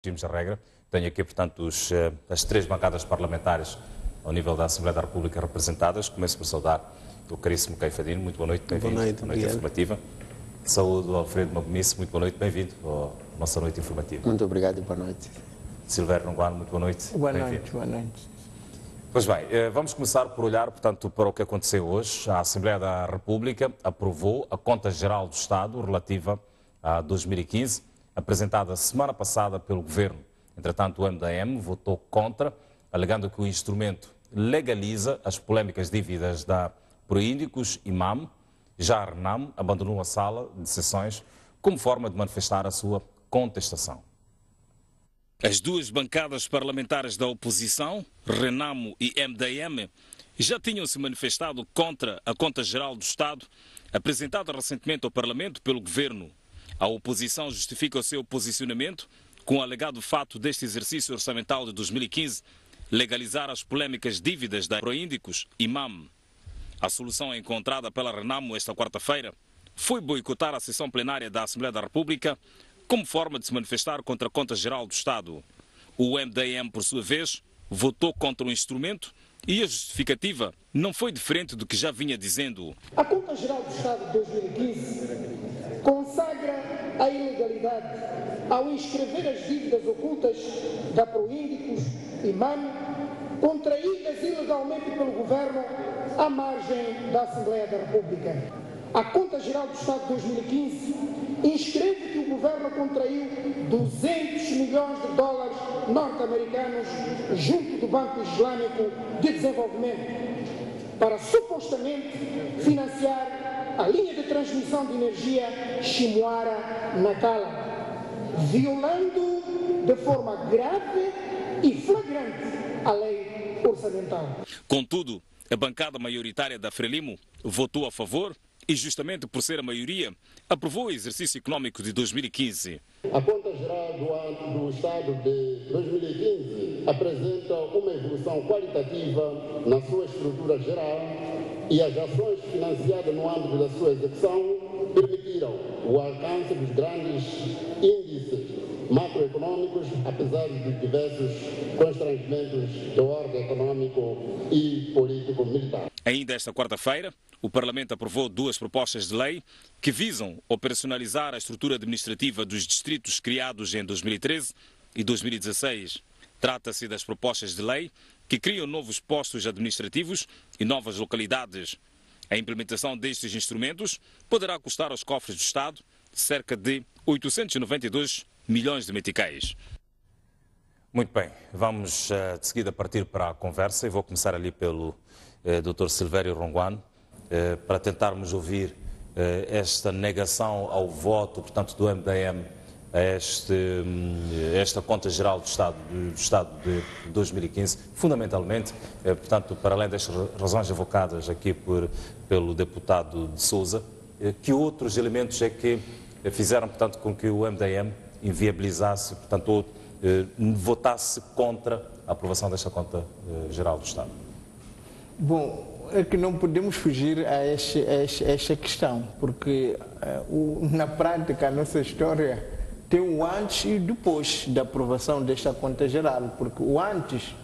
Seguimos a regra. Tenho aqui, portanto, as três bancadas parlamentares ao nível da Assembleia da República representadas. Começo por saudar o caríssimo Caifadino. Muito boa noite, bem-vindo. Boa noite informativa. Saúdo Alfredo Magomisse. Muito boa noite, bem-vindo à nossa noite informativa. Muito obrigado e boa noite. Silvério Ronguano, muito boa noite. Boa noite, boa noite. Pois bem, vamos começar por olhar, portanto, para o que aconteceu hoje. A Assembleia da República aprovou a Conta Geral do Estado relativa a 2015, apresentada semana passada pelo Governo. Entretanto, o MDM votou contra, alegando que o instrumento legaliza as polémicas dívidas da Proíndicos e MAM. Já a RENAM abandonou a sala de sessões como forma de manifestar a sua contestação. As duas bancadas parlamentares da oposição, RENAMO e MDM, já tinham se manifestado contra a Conta Geral do Estado, apresentada recentemente ao Parlamento pelo Governo. A oposição justifica o seu posicionamento com o alegado fato deste exercício orçamental de 2015 legalizar as polémicas dívidas da Proíndicos e MAM. A solução encontrada pela RENAMO esta quarta-feira foi boicotar a sessão plenária da Assembleia da República como forma de se manifestar contra a Conta Geral do Estado. O MDM, por sua vez, votou contra o instrumento e a justificativa não foi diferente do que já vinha dizendo. A Conta Geral do Estado de 2015 consagra a ilegalidade ao inscrever as dívidas ocultas da Proíndicos e MAM, contraídas ilegalmente pelo Governo à margem da Assembleia da República. A Conta Geral do Estado de 2015 inscreve que o Governo contraiu 200 milhões de dólares norte-americanos junto do Banco Islâmico de Desenvolvimento para supostamente financiar a linha de transmissão de energia Chimoara-Nacala, violando de forma grave e flagrante a lei orçamental. Contudo, a bancada maioritária da Frelimo votou a favor e, justamente por ser a maioria, aprovou o exercício econômico de 2015. A Conta Geral do Estado de 2015 apresenta uma evolução qualitativa na sua estrutura geral e as ações financiadas no âmbito da sua execução permitiram o alcance dos grandes índices macroeconômicos, apesar de diversos constrangimentos de ordem econômico e político-militar. Ainda esta quarta-feira, o Parlamento aprovou duas propostas de lei que visam operacionalizar a estrutura administrativa dos distritos criados em 2013 e 2016. Trata-se das propostas de lei que criam novos postos administrativos e novas localidades. A implementação destes instrumentos poderá custar aos cofres do Estado cerca de 892 milhões de meticais. Muito bem, vamos de seguida partir para a conversa e vou começar ali pelo Dr. Silvério Ronguano para tentarmos ouvir esta negação ao voto, portanto, do MDM a esta Conta Geral do Estado de 2015, fundamentalmente, portanto, para além destas razões evocadas aqui pelo deputado de Sousa, que outros elementos é que fizeram, portanto, com que o MDM inviabilizasse, portanto, ou votasse contra a aprovação desta Conta Geral do Estado? Bom, é que não podemos fugir a esta questão, porque na prática a nossa história tem o antes e depois da aprovação desta Conta Geral, porque o antes,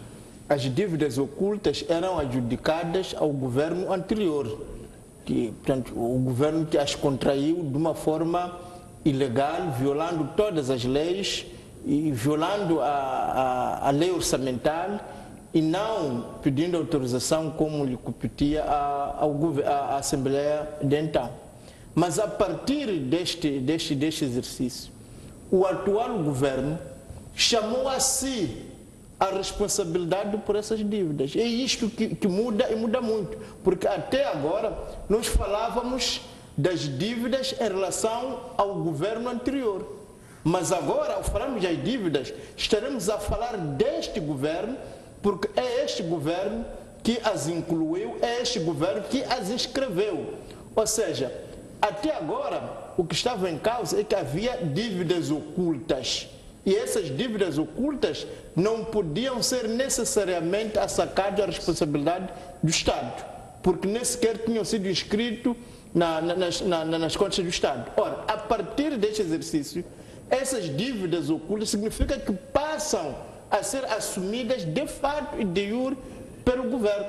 as dívidas ocultas eram adjudicadas ao governo anterior, que, portanto, o governo que as contraiu de uma forma ilegal, violando todas as leis e violando a lei orçamental e não pedindo autorização como lhe competia à Assembleia de então. Mas a partir deste exercício, o atual governo chamou a si a responsabilidade por essas dívidas. É isto que muda e muda muito, porque até agora nós falávamos das dívidas em relação ao governo anterior. Mas agora, ao falarmos das dívidas, estaremos a falar deste governo, porque é este governo que as incluiu, é este governo que as inscreveu. Ou seja, até agora, o que estava em causa é que havia dívidas ocultas. E essas dívidas ocultas não podiam ser necessariamente assacadas à responsabilidade do Estado, porque nem sequer tinham sido inscritos nas contas do Estado. Ora, a partir deste exercício, essas dívidas ocultas significa que passam a ser assumidas de fato e de jure pelo governo.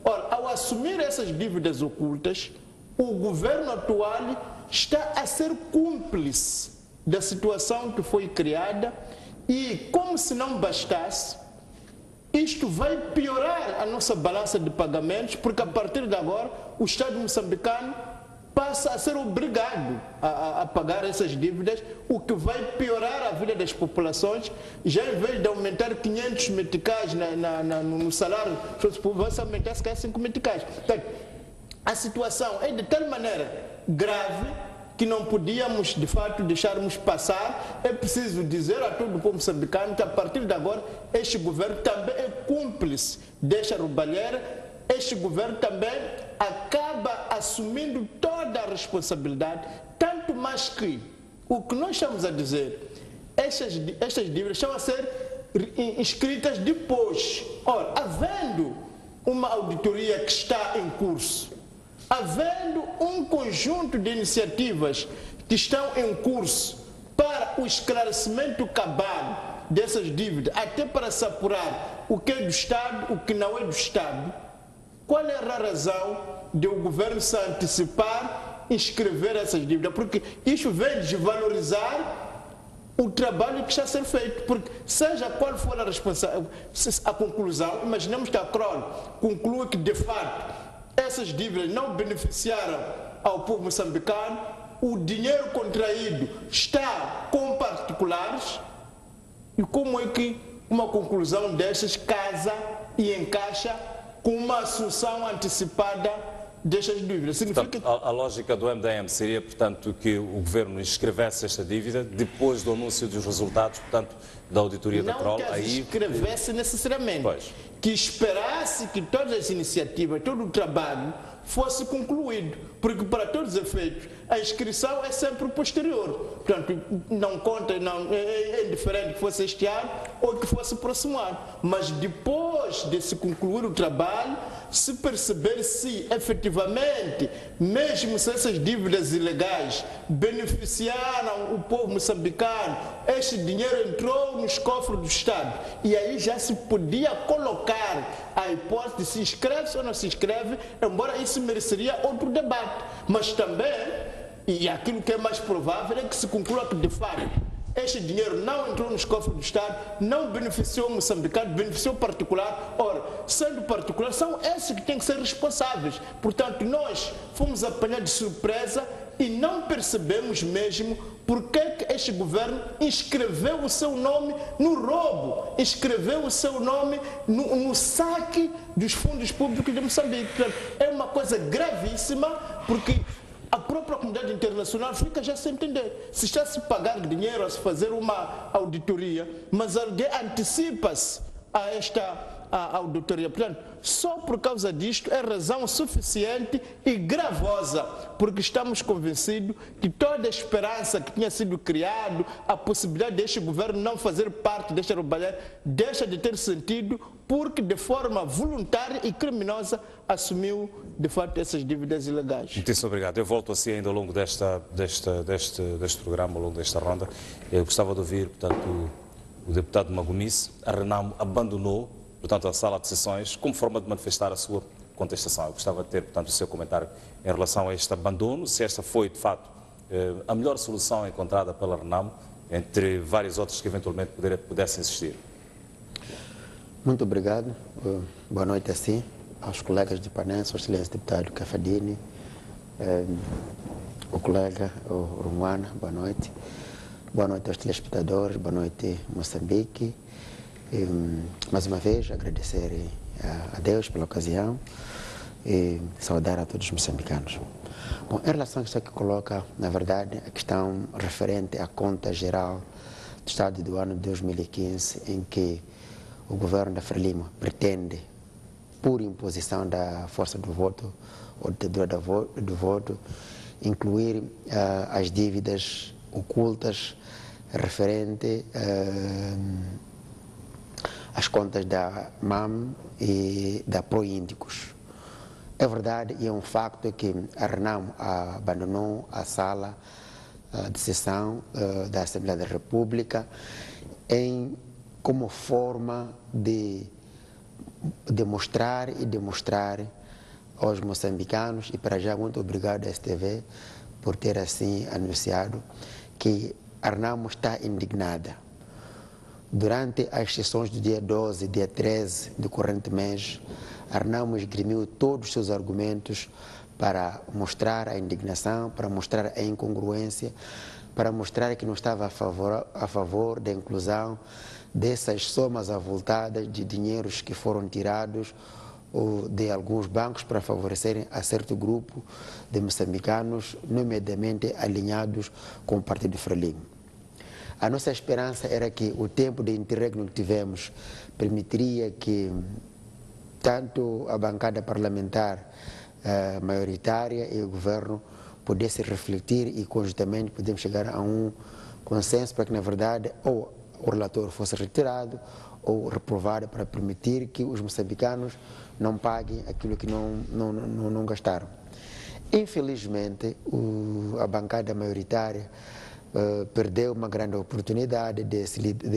Ora, ao assumir essas dívidas ocultas, o governo atual está a ser cúmplice da situação que foi criada e, como se não bastasse, isto vai piorar a nossa balança de pagamentos, porque a partir de agora o Estado moçambicano passa a ser obrigado a pagar essas dívidas, o que vai piorar a vida das populações. Já em vez de aumentar 500 meticais no salário, vai aumentar se calhar 5 meticais. Portanto, a situação é de tal maneira grave que não podíamos, de fato, deixarmos passar. É preciso dizer a todo o povo moçambicano que, a partir de agora, este governo também é cúmplice desta roubalheira. Este governo também acaba assumindo toda a responsabilidade, tanto mais que o que nós estamos a dizer, estas dívidas estão a ser inscritas depois. Ora, havendo uma auditoria que está em curso, havendo um conjunto de iniciativas que estão em curso para o esclarecimento cabal dessas dívidas, até para se apurar o que é do Estado, o que não é do Estado, qual é a razão de o governo se antecipar e inscrever essas dívidas? Porque isso vem desvalorizar o trabalho que está a ser feito, porque seja qual for a conclusão, imaginemos que a CROL conclua que, de fato, essas dívidas não beneficiaram ao povo moçambicano, o dinheiro contraído está com particulares, e como é que uma conclusão destas casa e encaixa com uma assunção antecipada destas dívidas? Significa... Portanto, a lógica do MDM seria, portanto, que o governo inscrevesse esta dívida depois do anúncio dos resultados, portanto, da auditoria da CROL. Não que as inscrevesse necessariamente, que esperasse que todas as iniciativas, todo o trabalho fosse concluído, porque para todos os efeitos a inscrição é sempre posterior. Portanto, não conta, não, é indiferente que fosse este ano ou que fosse próximo ano. Mas depois de se concluir o trabalho, se perceber se efetivamente, mesmo se essas dívidas ilegais beneficiaram o povo moçambicano, este dinheiro entrou nos cofres do Estado. E aí já se podia colocar a hipótese de se inscreve ou não se inscreve, embora isso mereceria outro debate. Mas também, e aquilo que é mais provável, é que se conclua que, de fato, este dinheiro não entrou nos cofres do Estado, não beneficiou o moçambicano, beneficiou o particular. Ora, sendo particular, são esses que têm que ser responsáveis. Portanto, nós fomos apanhados de surpresa e não percebemos mesmo porque que este governo inscreveu o seu nome no roubo, inscreveu o seu nome no saque dos fundos públicos de Moçambique. Portanto, é uma coisa gravíssima, porque a própria comunidade internacional fica já sem entender. Se está a se pagar dinheiro a se fazer uma auditoria, mas alguém antecipa-se a esta auditoria. Portanto, só por causa disto é razão suficiente e gravosa, porque estamos convencidos que toda a esperança que tinha sido criada, a possibilidade deste governo não fazer parte desta roubalheira, deixa de ter sentido, porque de forma voluntária e criminosa assumiu, de fato, essas dívidas ilegais. Muito obrigado. Eu volto assim ainda ao longo deste programa, ao longo desta ronda. Eu gostava de ouvir, portanto, o deputado Magomisse. A Renamo abandonou, portanto, a sala de sessões como forma de manifestar a sua contestação. Eu gostava de ter, portanto, o seu comentário em relação a este abandono, se esta foi, de fato, a melhor solução encontrada pela Renamo, entre várias outras que eventualmente pudessem existir. Muito obrigado. Boa noite assim aos colegas de Panense, ao excelente deputado Cafadini, o colega Romuana, boa noite. Boa noite aos telespectadores, boa noite Moçambique. Mais uma vez agradecer a Deus pela ocasião e saudar a todos os moçambicanos. Bom, em relação a questão que coloca, na verdade, a questão referente à conta geral do Estado do ano de 2015, em que o governo da Frelimo pretende, por imposição da força do voto, ou do voto, incluir as dívidas ocultas referente às contas da MAM e da Proíndicos. É verdade e é um facto que a Renamo abandonou a sala de sessão da Assembleia da República como forma de demonstrar aos moçambicanos, e para já muito obrigado à STV por ter assim anunciado que a Renamo está indignada. Durante as sessões do dia 12 e dia 13 do corrente mês, a Renamo esgrimiu todos os seus argumentos para mostrar a indignação, para mostrar a incongruência, para mostrar que não estava a favor da inclusão dessas somas avultadas de dinheiros que foram tirados de alguns bancos para favorecerem a certo grupo de moçambicanos, nomeadamente alinhados com o Partido Frelimo. A nossa esperança era que o tempo de interregno que tivemos permitiria que tanto a bancada parlamentar maioritária e o governo pudessem refletir e conjuntamente podemos chegar a um consenso para que, na verdade, ou o relator fosse retirado ou reprovado para permitir que os moçambicanos não paguem aquilo que não gastaram. Infelizmente, a bancada maioritária perdeu uma grande oportunidade de se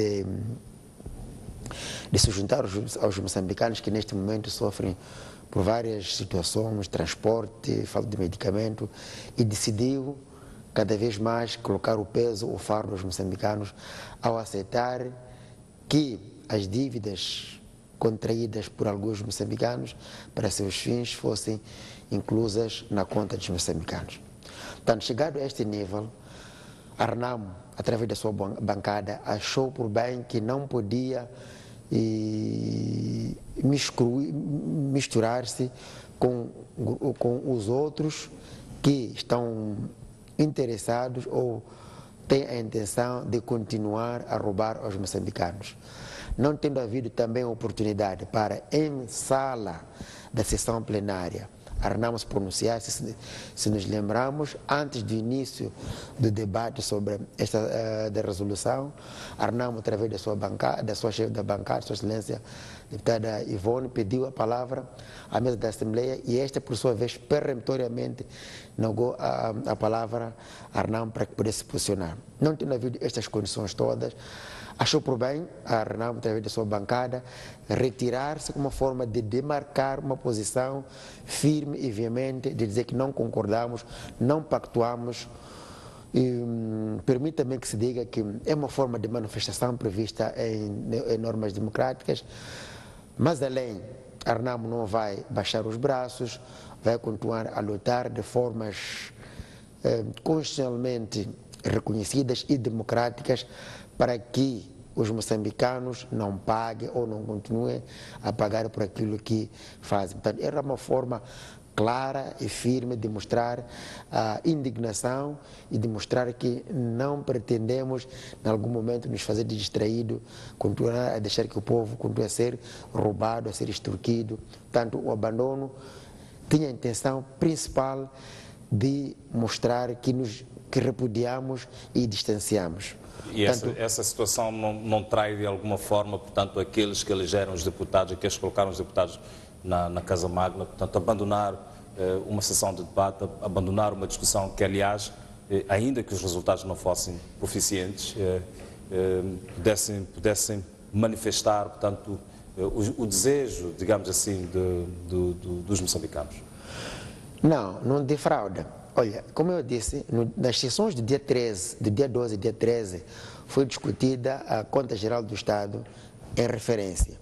juntar aos moçambicanos que neste momento sofrem por várias situações, transporte, falta de medicamento, e decidiu cada vez mais colocar o peso, o fardo dos moçambicanos ao aceitar que as dívidas contraídas por alguns moçambicanos para seus fins fossem inclusas na conta dos moçambicanos. Portanto, chegado a este nível, a Renamo, através da sua bancada, achou por bem que não podia misturar-se com os outros que estão interessados ou têm a intenção de continuar a roubar aos moçambicanos. Não tendo havido também oportunidade para, em sala da sessão plenária, a Renamo se pronunciar, se nos lembramos, antes do início do debate sobre esta da resolução, a Renamo, através da sua bancada, da sua chefe da bancada, Sua Excelência, a deputada Ivone, pediu a palavra à mesa da Assembleia e esta, por sua vez, peremptoriamente negou a palavra a Renamo para que pudesse se posicionar. Não tendo havido estas condições todas, achou por bem a Renamo, através da sua bancada, retirar-se como uma forma de demarcar uma posição firme e veemente, de dizer que não concordamos, não pactuamos. Permita-me que se diga que é uma forma de manifestação prevista em normas democráticas, mas além, a Renamo não vai baixar os braços, vai continuar a lutar de formas constitucionalmente reconhecidas e democráticas para que os moçambicanos não paguem ou não continuem a pagar por aquilo que fazem. Portanto, era uma forma clara e firme de mostrar a indignação e de mostrar que não pretendemos, em algum momento, nos fazer de distraído, continuar a deixar que o povo continue a ser roubado, a ser extorquido. Portanto, o abandono tinha a intenção principal de mostrar que repudiamos e distanciamos. E essa situação não trai de alguma forma, portanto, aqueles que elegeram os deputados, aqueles que colocaram os deputados na Casa Magna, portanto, abandonar uma sessão de debate, abandonar uma discussão que, aliás, ainda que os resultados não fossem proficientes, pudessem manifestar, portanto, o desejo, digamos assim, dos moçambicanos. Não defrauda. Olha, como eu disse, nas sessões do dia 13, do dia 12 e dia 13, foi discutida a Conta Geral do Estado em referência.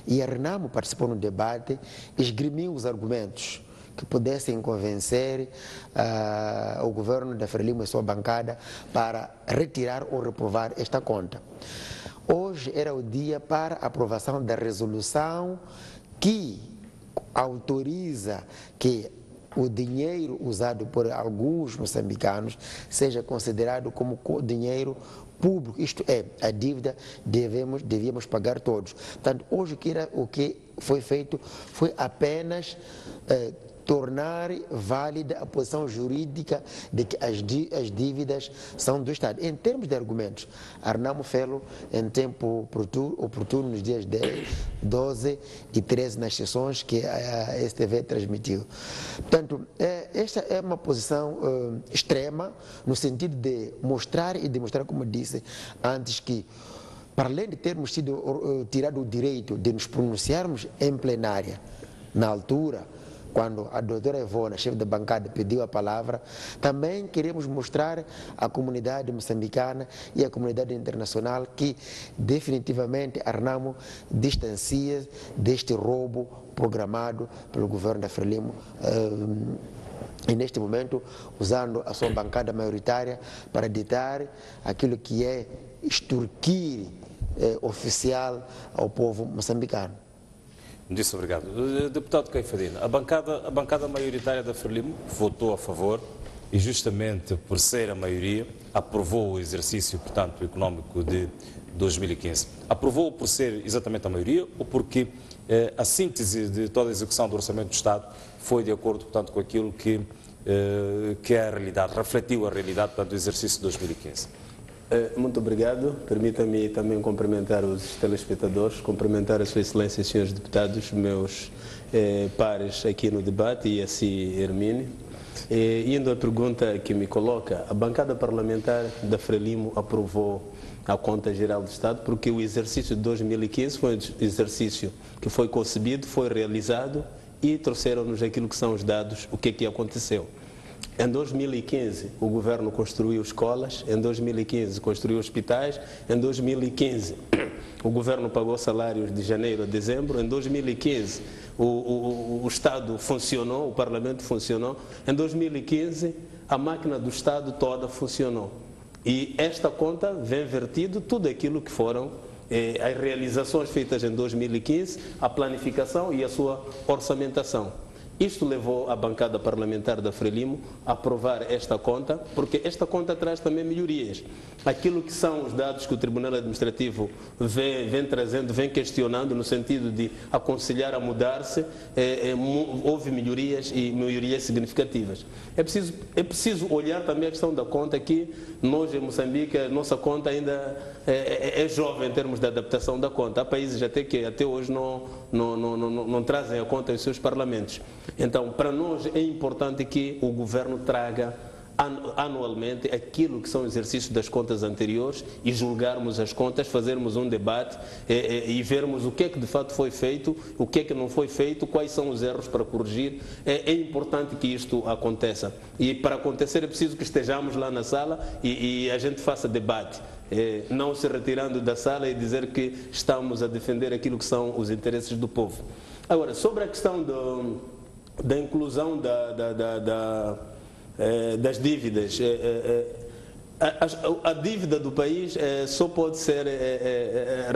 E a Renamo participou no debate, esgrimiu os argumentos que pudessem convencer o governo da Frelimo e sua bancada para retirar ou reprovar esta conta. Hoje era o dia para a aprovação da resolução que autoriza que o dinheiro usado por alguns moçambicanos seja considerado como dinheiro público, isto é, a dívida devíamos pagar todos. Portanto, hoje o que foi feito foi apenas tornar válida a posição jurídica de que as dívidas são do Estado. Em termos de argumentos, Arnamo fez-lo em tempo oportuno nos dias 10, 12 e 13 nas sessões que a STV transmitiu. Portanto, esta é uma posição extrema no sentido de mostrar e demonstrar, como disse antes, que para além de termos sido tirado o direito de nos pronunciarmos em plenária, na altura, quando a doutora Ivona, chefe da bancada, pediu a palavra, também queremos mostrar à comunidade moçambicana e à comunidade internacional que definitivamente Arnamo distancia deste roubo programado pelo governo da Frelimo e neste momento usando a sua bancada maioritária para ditar aquilo que é extorquir oficial ao povo moçambicano. Muito obrigado. Deputado Caifadina, a bancada maioritária da Frelimo votou a favor e justamente por ser a maioria aprovou o exercício, portanto, econômico de 2015. Aprovou por ser exatamente a maioria ou porque a síntese de toda a execução do Orçamento do Estado foi de acordo, portanto, com aquilo que é a realidade, refletiu a realidade, portanto, do exercício de 2015? Muito obrigado. Permita-me também cumprimentar os telespectadores, cumprimentar a Sua Excelência e os senhores deputados, meus pares aqui no debate e assim Hermínio. Indo à pergunta que me coloca, a bancada parlamentar da Frelimo aprovou a Conta Geral do Estado porque o exercício de 2015 foi um exercício que foi concebido, foi realizado e trouxeram-nos aquilo que são os dados, o que aconteceu. Em 2015, o governo construiu escolas, em 2015 construiu hospitais, em 2015 o governo pagou salários de janeiro a dezembro, em 2015 o Estado funcionou, o Parlamento funcionou, em 2015 a máquina do Estado toda funcionou. E esta conta vem vertido tudo aquilo que foram as realizações feitas em 2015, a planificação e a sua orçamentação. Isto levou a bancada parlamentar da Frelimo a aprovar esta conta, porque esta conta traz também melhorias. Aquilo que são os dados que o Tribunal Administrativo vem trazendo, vem questionando no sentido de aconselhar a mudar-se, houve melhorias e melhorias significativas. É preciso olhar também a questão da conta que nós em Moçambique, a nossa conta ainda é jovem em termos de adaptação da conta. Há países até que até hoje não trazem a conta em seus parlamentos. Então, para nós é importante que o governo traga anualmente aquilo que são os exercícios das contas anteriores e julgarmos as contas, fazermos um debate e vermos o que é que de fato foi feito, o que é que não foi feito, quais são os erros para corrigir. É importante que isto aconteça. E para acontecer é preciso que estejamos lá na sala e a gente faça debate. Não se retirando da sala e dizer que estamos a defender aquilo que são os interesses do povo. Agora, sobre a questão da inclusão das dívidas, a dívida do país só pode ser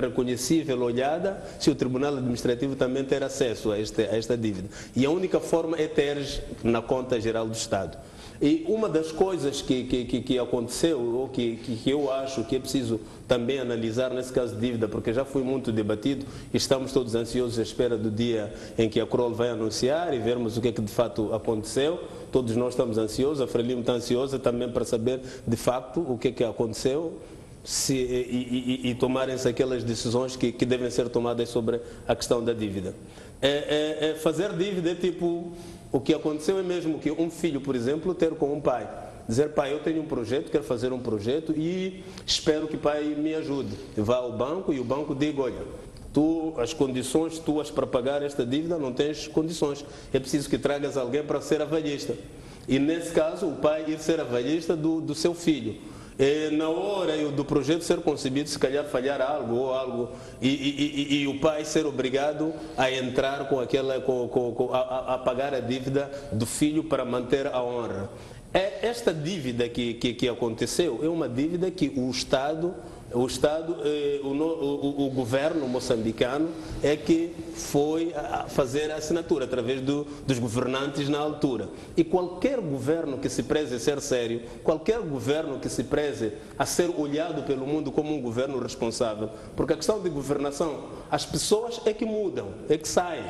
reconhecível, olhada, se o Tribunal Administrativo também ter acesso a esta dívida. E a única forma é ter na Conta Geral do Estado. E uma das coisas que aconteceu, ou que eu acho que é preciso também analisar nesse caso de dívida, porque já foi muito debatido e estamos todos ansiosos à espera do dia em que a CROL vai anunciar e vermos o que é que de fato aconteceu. Todos nós estamos ansiosos, a Frelimo está ansiosa também para saber de facto o que é que aconteceu e tomarem-se aquelas decisões que devem ser tomadas sobre a questão da dívida. Fazer dívida é tipo... O que aconteceu é mesmo que um filho, por exemplo, ter com um pai. Dizer, pai, eu tenho um projeto, quero fazer um projeto e espero que o pai me ajude. Vá ao banco e o banco diga, olha, as condições tuas para pagar esta dívida não tens condições. É preciso que tragas alguém para ser avalista. E nesse caso, o pai ir ser avalista do seu filho. Na hora do projeto ser concebido, se calhar falhar algo e o pai ser obrigado a entrar com a pagar a dívida do filho para manter a honra. Esta dívida que aconteceu é uma dívida que o governo moçambicano é que foi a fazer a assinatura através dos governantes na altura. E qualquer governo que se preze a ser sério, qualquer governo que se preze a ser olhado pelo mundo como um governo responsável, porque a questão de governação, as pessoas é que mudam, é que saem.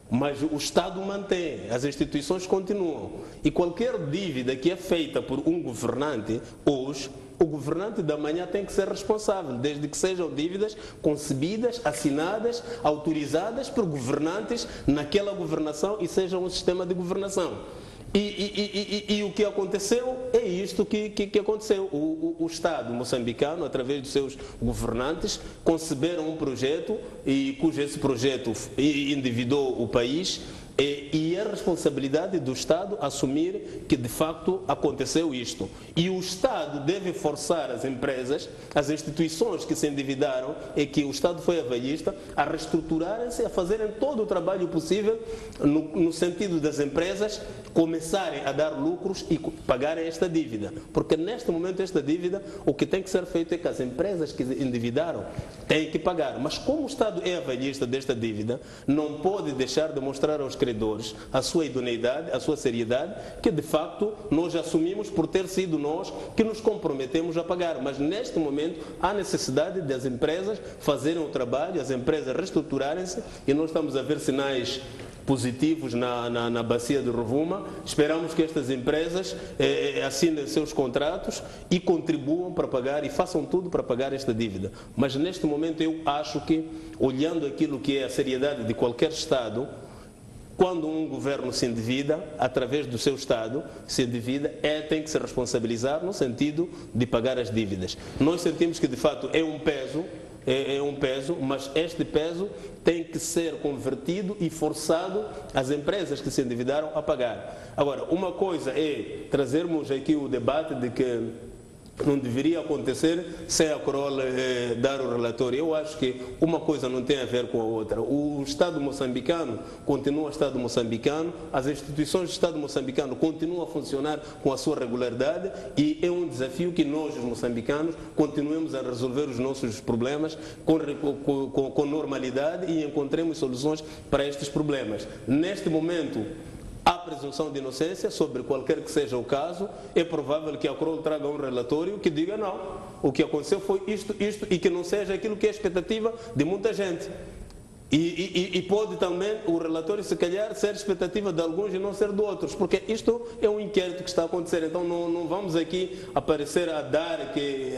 mas o Estado mantém, as instituições continuam. E qualquer dívida que é feita por um governante hoje, o governante da manhã tem que ser responsável, desde que sejam dívidas concebidas, assinadas, autorizadas por governantes naquela governação e sejam um sistema de governação. E o que aconteceu é isto que aconteceu. O Estado moçambicano, através dos seus governantes, conceberam um projeto e cujo esse projeto endividou o país. E é a responsabilidade do Estado assumir que de facto aconteceu isto. E o Estado deve forçar as empresas, as instituições que se endividaram, e que o Estado foi avalista, a reestruturarem-se, a fazerem todo o trabalho possível no sentido das empresas começarem a dar lucros e pagarem esta dívida. Porque neste momento esta dívida, o que tem que ser feito é que as empresas que endividaram têm que pagar. Mas como o Estado é avalista desta dívida, não pode deixar de mostrar aos credores a sua idoneidade, a sua seriedade, que de facto nós assumimos por ter sido nós que nos comprometemos a pagar. Mas neste momento há necessidade das empresas fazerem o trabalho, as empresas reestruturarem-se, e nós estamos a ver sinais positivos na bacia de Rovuma. Esperamos que estas empresas assinem seus contratos e contribuam para pagar e façam tudo para pagar esta dívida. Mas neste momento eu acho que, olhando aquilo que é a seriedade de qualquer Estado, quando um governo se endivida, através do seu Estado, se endivida, tem que se responsabilizar no sentido de pagar as dívidas. Nós sentimos que, de fato, é um peso, mas este peso tem que ser convertido e forçado às empresas que se endividaram a pagar. Agora, uma coisa é trazermos aqui o debate de que não deveria acontecer sem a Corolla dar o relatório. Eu acho que uma coisa não tem a ver com a outra. O Estado moçambicano continua Estado moçambicano, as instituições do Estado moçambicano continuam a funcionar com a sua regularidade, e é um desafio que nós, os moçambicanos, continuemos a resolver os nossos problemas com normalidade e encontremos soluções para estes problemas. Neste momento, há presunção de inocência sobre qualquer que seja o caso. É provável que a Crol traga um relatório que diga não, o que aconteceu foi isto, e que não seja aquilo que é a expectativa de muita gente. E pode também o relatório, se calhar, ser expectativa de alguns e não ser de outros, porque isto é um inquérito que está a acontecer. Então não vamos aqui aparecer a dar que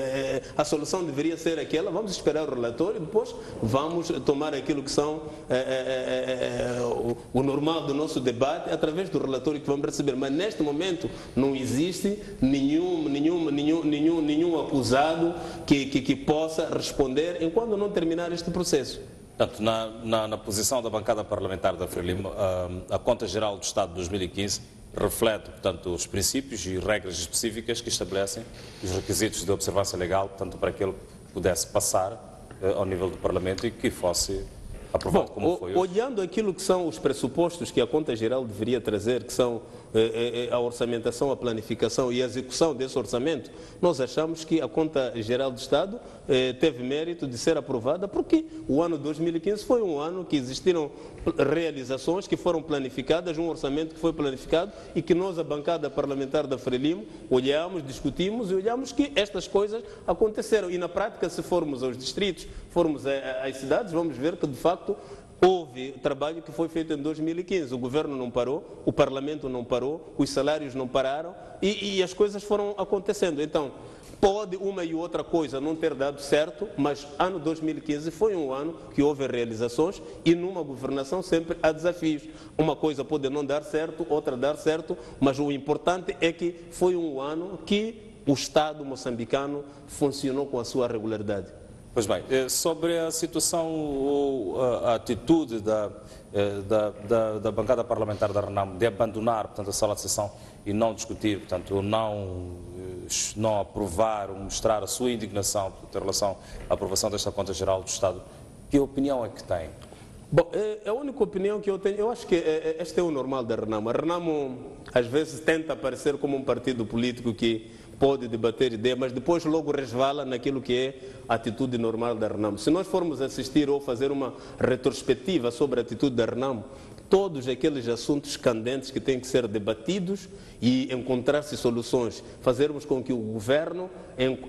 a solução deveria ser aquela. Vamos esperar o relatório e depois vamos tomar aquilo que são o normal do nosso debate através do relatório que vamos receber. Mas neste momento não existe nenhum acusado que possa responder enquanto não terminar este processo. Portanto, na posição da bancada parlamentar da Frelimo, a Conta Geral do Estado de 2015 reflete, portanto, os princípios e regras específicas que estabelecem os requisitos de observância legal, portanto, para que ele pudesse passar ao nível do Parlamento e que fosse aprovado como foi hoje. Olhando aquilo que são os pressupostos que a Conta Geral deveria trazer, que são a orçamentação, a planificação e a execução desse orçamento, nós achamos que a Conta Geral do Estado teve mérito de ser aprovada, porque o ano 2015 foi um ano que existiram realizações que foram planificadas, um orçamento que foi planificado e que nós, a bancada parlamentar da Frelimo, olhamos, discutimos e olhamos que estas coisas aconteceram. E na prática, se formos aos distritos, formos às cidades, vamos ver que de facto houve trabalho que foi feito em 2015. O governo não parou, o parlamento não parou, os salários não pararam e as coisas foram acontecendo. Então, pode uma e outra coisa não ter dado certo, mas ano 2015 foi um ano que houve realizações e numa governação sempre há desafios. Uma coisa pode não dar certo, outra dar certo, mas o importante é que foi um ano que o Estado moçambicano funcionou com a sua regularidade. Pois bem, sobre a situação ou a atitude da bancada parlamentar da RENAMO de abandonar, portanto, a sala de sessão e não discutir, portanto, não aprovar ou mostrar a sua indignação, portanto, em relação à aprovação desta Conta Geral do Estado, que opinião é que tem? Bom, a única opinião que eu tenho, eu acho que este é o normal da RENAMO. A RENAMO às vezes tenta aparecer como um partido político que pode debater ideias, mas depois logo resvala naquilo que é a atitude normal da RENAMO. Se nós formos assistir ou fazer uma retrospectiva sobre a atitude da RENAMO, todos aqueles assuntos candentes que têm que ser debatidos e encontrar-se soluções. Fazermos com que o governo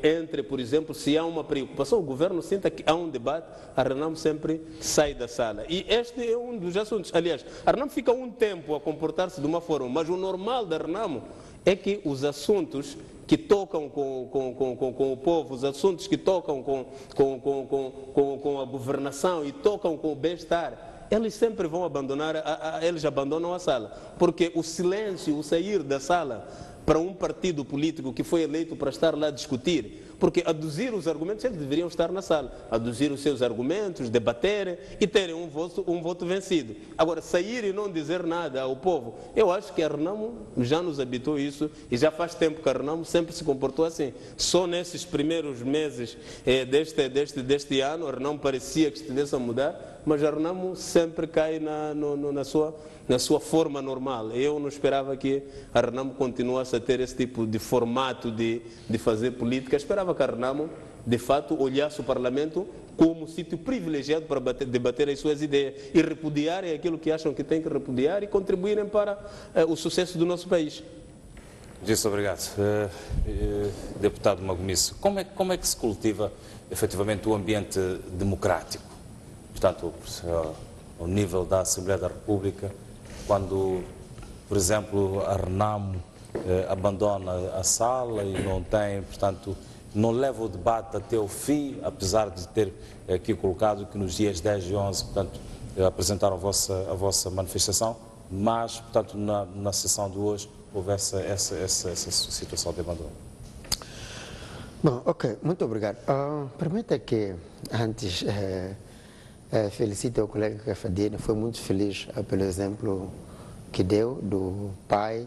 entre, por exemplo, se há uma preocupação, o governo sinta que há um debate, a Renamo sempre sai da sala. E este é um dos assuntos. Aliás, a Renamo fica um tempo a comportar-se de uma forma, mas o normal da Renamo é que os assuntos que tocam com o povo, os assuntos que tocam com a governação e tocam com o bem-estar, eles sempre vão abandonar, eles abandonam a sala. Porque o silêncio, o sair da sala para um partido político que foi eleito para estar lá a discutir, porque aduzir os argumentos, eles deveriam estar na sala, aduzir os seus argumentos, debaterem e terem um voto vencido. Agora, sair e não dizer nada ao povo, eu acho que a Renamo já nos habitou isso e já faz tempo que a Renamo sempre se comportou assim. Só nesses primeiros meses deste ano, a Renamo parecia que estivesse a mudar, mas a Renamo sempre cai na sua forma normal. Eu não esperava que a Renamo continuasse a ter esse tipo de formato de fazer política. Esperava que a Renamo, de fato, olhasse o Parlamento como um sítio privilegiado para debater as suas ideias e repudiarem aquilo que acham que têm que repudiar e contribuírem para o sucesso do nosso país. Disse obrigado. Deputado Magomisso, como é que se cultiva efetivamente o ambiente democrático? Portanto, ao nível da Assembleia da República, quando, por exemplo, a Renamo abandona a sala e não tem, portanto, não leva o debate até o fim, apesar de ter aqui colocado que nos dias 10 e 11, portanto, apresentaram a vossa manifestação, mas, portanto, na sessão de hoje houve essa situação de abandono. Bom, ok, muito obrigado. Permita que antes felicite o colega Cafadini, foi muito feliz pelo exemplo que deu do pai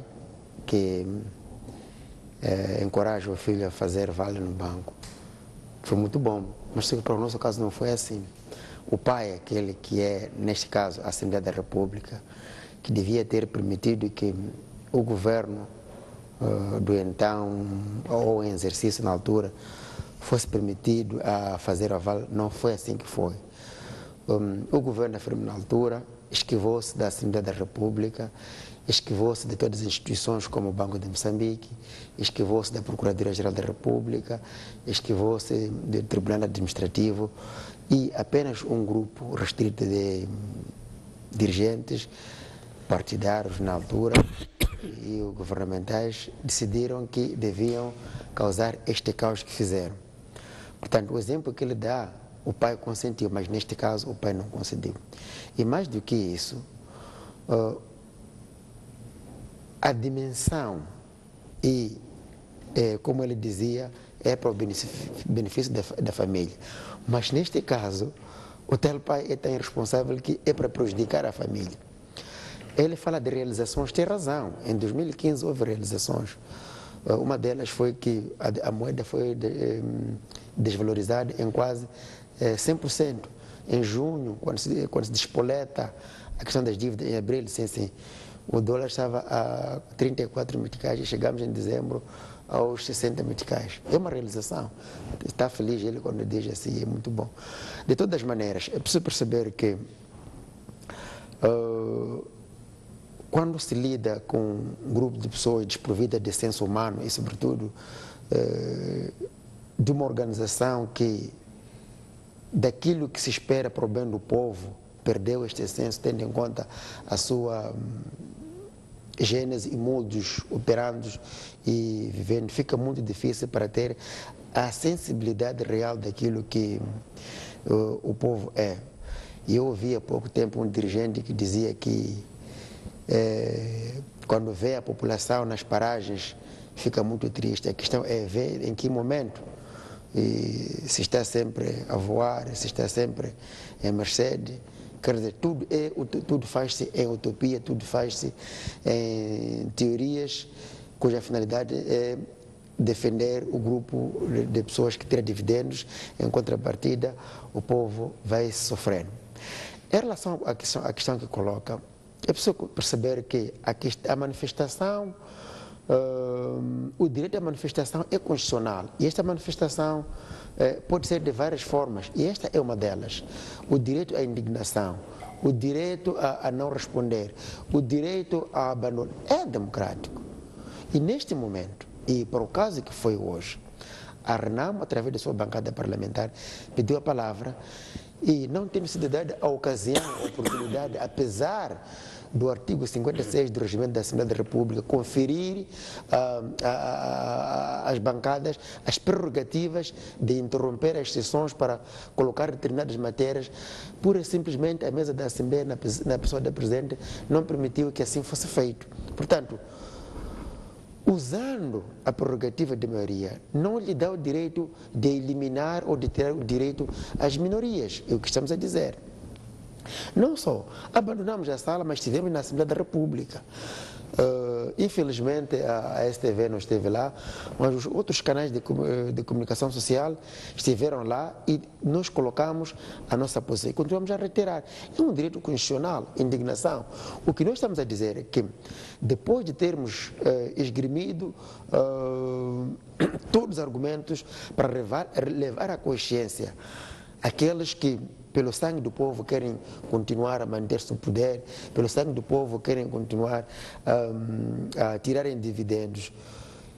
que encoraja o filho a fazer vale no banco. Foi muito bom, mas para o nosso caso não foi assim. O pai é aquele que é, neste caso, a Assembleia da República, que devia ter permitido que o governo do então, ou em exercício na altura, fosse permitido a fazer a vale. Não foi assim que foi. O governo afirma na altura, esquivou-se da Assembleia da República, esquivou-se de todas as instituições como o Banco de Moçambique, esquivou-se da Procuradoria-Geral da República, esquivou-se do Tribunal Administrativo e apenas um grupo restrito de dirigentes partidários na altura e governamentais decidiram que deviam causar este caos que fizeram. Portanto, o exemplo que ele dá, o pai consentiu, mas neste caso o pai não concedeu. E mais do que isso, a dimensão e, como ele dizia, é para o benefício da família. Mas neste caso, o tal pai é tão irresponsável que é para prejudicar a família. Ele fala de realizações, tem razão. Em 2015 houve realizações. Uma delas foi que a moeda foi desvalorizada em quase 100%. Em junho, quando se despoleta a questão das dívidas, em abril, sim, o dólar estava a 34 meticais e chegamos em dezembro aos 60 meticais. É uma realização. Está feliz ele quando diz assim, é muito bom. De todas as maneiras, é preciso perceber que quando se lida com um grupo de pessoas desprovidas de senso humano e, sobretudo, de uma organização que, daquilo que se espera para o bem do povo, perdeu este senso, tendo em conta a sua gênese e modus operandi e vivendo, fica muito difícil para ter a sensibilidade real daquilo que o povo é. E eu ouvi há pouco tempo um dirigente que dizia que quando vê a população nas paragens fica muito triste. A questão é ver em que momento, e se está sempre a voar, se está sempre em Mercedes. Quer dizer, tudo faz-se em utopia, tudo faz-se em teorias cuja finalidade é defender o grupo de pessoas que tira dividendos, em contrapartida o povo vai sofrendo. Em relação à questão que coloca, é preciso perceber que a manifestação, o direito à manifestação é constitucional e esta manifestação pode ser de várias formas e esta é uma delas. O direito à indignação, o direito a não responder, o direito a abandono é democrático. E neste momento, e para o caso que foi hoje, a Renamo, através da sua bancada parlamentar, pediu a palavra e não tendo sido dada a ocasião, a oportunidade, apesar do artigo 56 do Regimento da Assembleia da República, conferir às bancadas as prerrogativas de interromper as sessões para colocar determinadas matérias, pura e simplesmente a mesa da Assembleia, na pessoa da Presidente, não permitiu que assim fosse feito. Portanto, usando a prerrogativa de maioria, não lhe dá o direito de eliminar ou de tirar o direito às minorias, é o que estamos a dizer. Não só abandonamos a sala, mas estivemos na Assembleia da República. Infelizmente a STV não esteve lá, mas os outros canais de comunicação social estiveram lá e nós colocamos a nossa posição e continuamos a reiterar. É um direito constitucional, indignação. O que nós estamos a dizer é que depois de termos esgrimido todos os argumentos para levar à consciência aqueles que pelo sangue do povo querem continuar a manter-se no poder, pelo sangue do povo querem continuar a tirarem dividendos,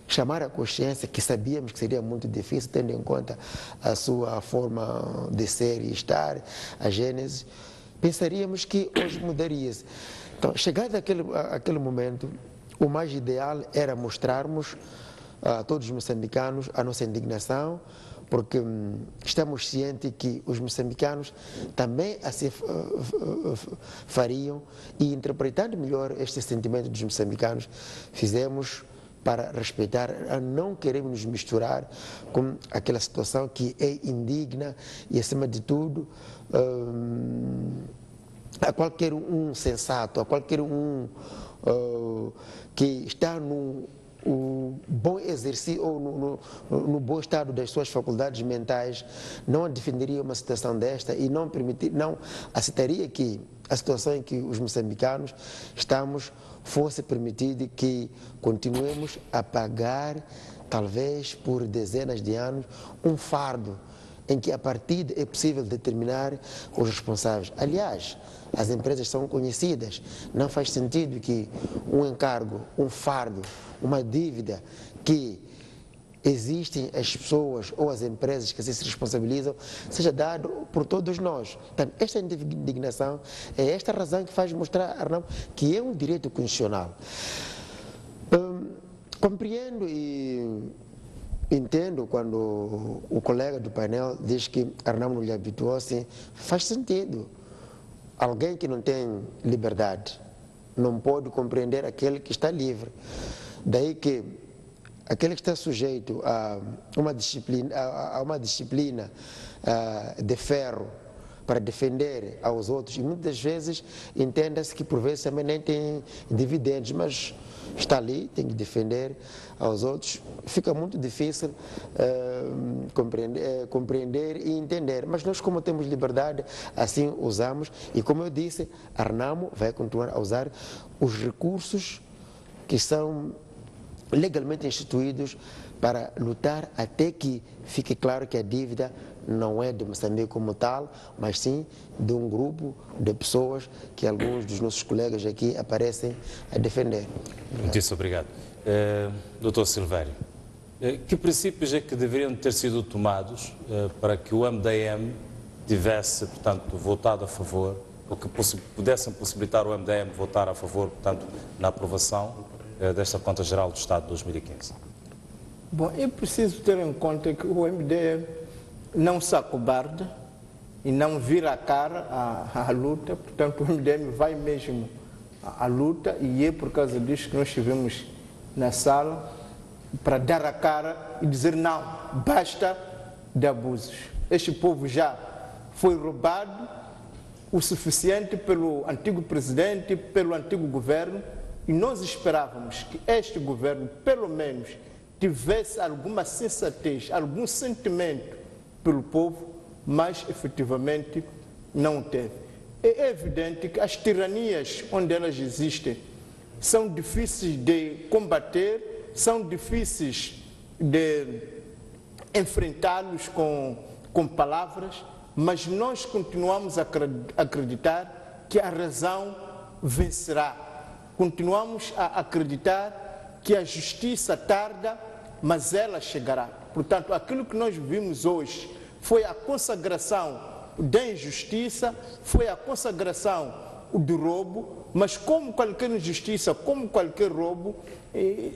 chamar a consciência, que sabíamos que seria muito difícil, tendo em conta a sua forma de ser e estar, a gênese, pensaríamos que hoje mudaria-se. Então, chegado àquele momento, o mais ideal era mostrarmos a todos os moçambicanos a nossa indignação, porque estamos cientes que os moçambicanos também assim fariam, e interpretando melhor este sentimento dos moçambicanos, fizemos para respeitar, não queremos nos misturar com aquela situação que é indigna e, acima de tudo, a qualquer um sensato, a qualquer um que está o bom exercício ou no bom estado das suas faculdades mentais, não defenderia uma situação desta e não aceitaria que a situação em que os moçambicanos estamos fosse permitido que continuemos a pagar, talvez por dezenas de anos, um fardo em que a partir é possível determinar os responsáveis. Aliás, as empresas são conhecidas, não faz sentido que um encargo, um fardo, uma dívida que existem as pessoas ou as empresas que assim se responsabilizam, seja dado por todos nós. Portanto, esta indignação é esta razão que faz mostrar a Renamo que é um direito constitucional. Compreendo e entendo quando o colega do painel diz que a Renamo não lhe habituou-se, faz sentido. Alguém que não tem liberdade não pode compreender aquele que está livre. Daí que aquele que está sujeito a uma disciplina de ferro para defender aos outros, e muitas vezes entenda-se que por vezes também nem tem dividendos, mas está ali, tem que defender aos outros, fica muito difícil compreender e entender, mas nós, como temos liberdade, assim usamos, e como eu disse, a Renamo vai continuar a usar os recursos que são legalmente instituídos para lutar até que fique claro que a dívida não é de Moçambique como tal, mas sim de um grupo de pessoas que alguns dos nossos colegas aqui aparecem a defender. Muito obrigado. Dr. Silvério, que princípios é que deveriam ter sido tomados para que o MDM tivesse, portanto, votado a favor, ou que pudessem possibilitar o MDM votar a favor, portanto, na aprovação desta Conta Geral do Estado de 2015? Bom, é preciso ter em conta que o MDM não se acobarda e não vira a cara à luta, portanto o MDM vai mesmo à luta, e é por causa disso que nós estivemos na sala para dar a cara e dizer não, basta de abusos. Este povo já foi roubado o suficiente pelo antigo presidente, pelo antigo governo, e nós esperávamos que este governo, pelo menos, tivesse alguma sensatez, algum sentimento pelo povo, mas efetivamente não teve. É evidente que as tiranias onde elas existem são difíceis de combater, são difíceis de enfrentá-los com palavras, mas nós continuamos a acreditar que a razão vencerá. Continuamos a acreditar que a justiça tarda, mas ela chegará. Portanto, aquilo que nós vimos hoje foi a consagração da injustiça, foi a consagração do roubo, mas como qualquer injustiça, como qualquer roubo,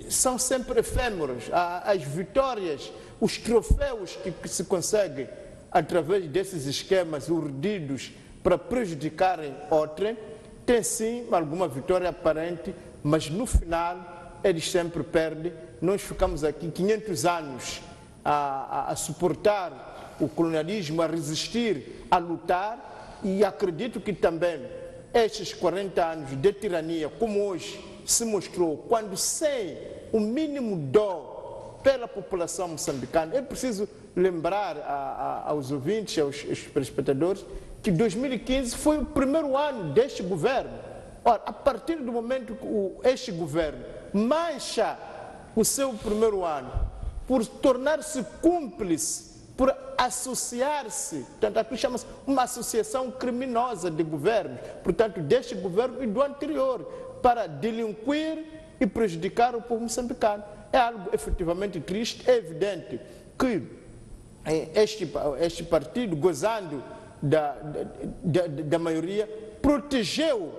são sempre efêmeros. As vitórias, os troféus que se conseguem através desses esquemas urdidos para prejudicarem outrem, tem sim alguma vitória aparente, mas no final eles sempre perdem. Nós ficamos aqui 500 anos a suportar o colonialismo, a resistir, a lutar, e acredito que também estes 40 anos de tirania, como hoje se mostrou, quando sem o mínimo dó pela população moçambicana, é preciso lembrar aos ouvintes, aos espectadores, que 2015 foi o primeiro ano deste governo. Ora, a partir do momento que este governo mancha o seu primeiro ano por tornar-se cúmplice, por associar-se, portanto, aqui chama-se uma associação criminosa de governos, portanto, deste governo e do anterior, para delinquir e prejudicar o povo moçambicano. É algo efetivamente triste. É evidente que este partido, gozando da maioria, protegeu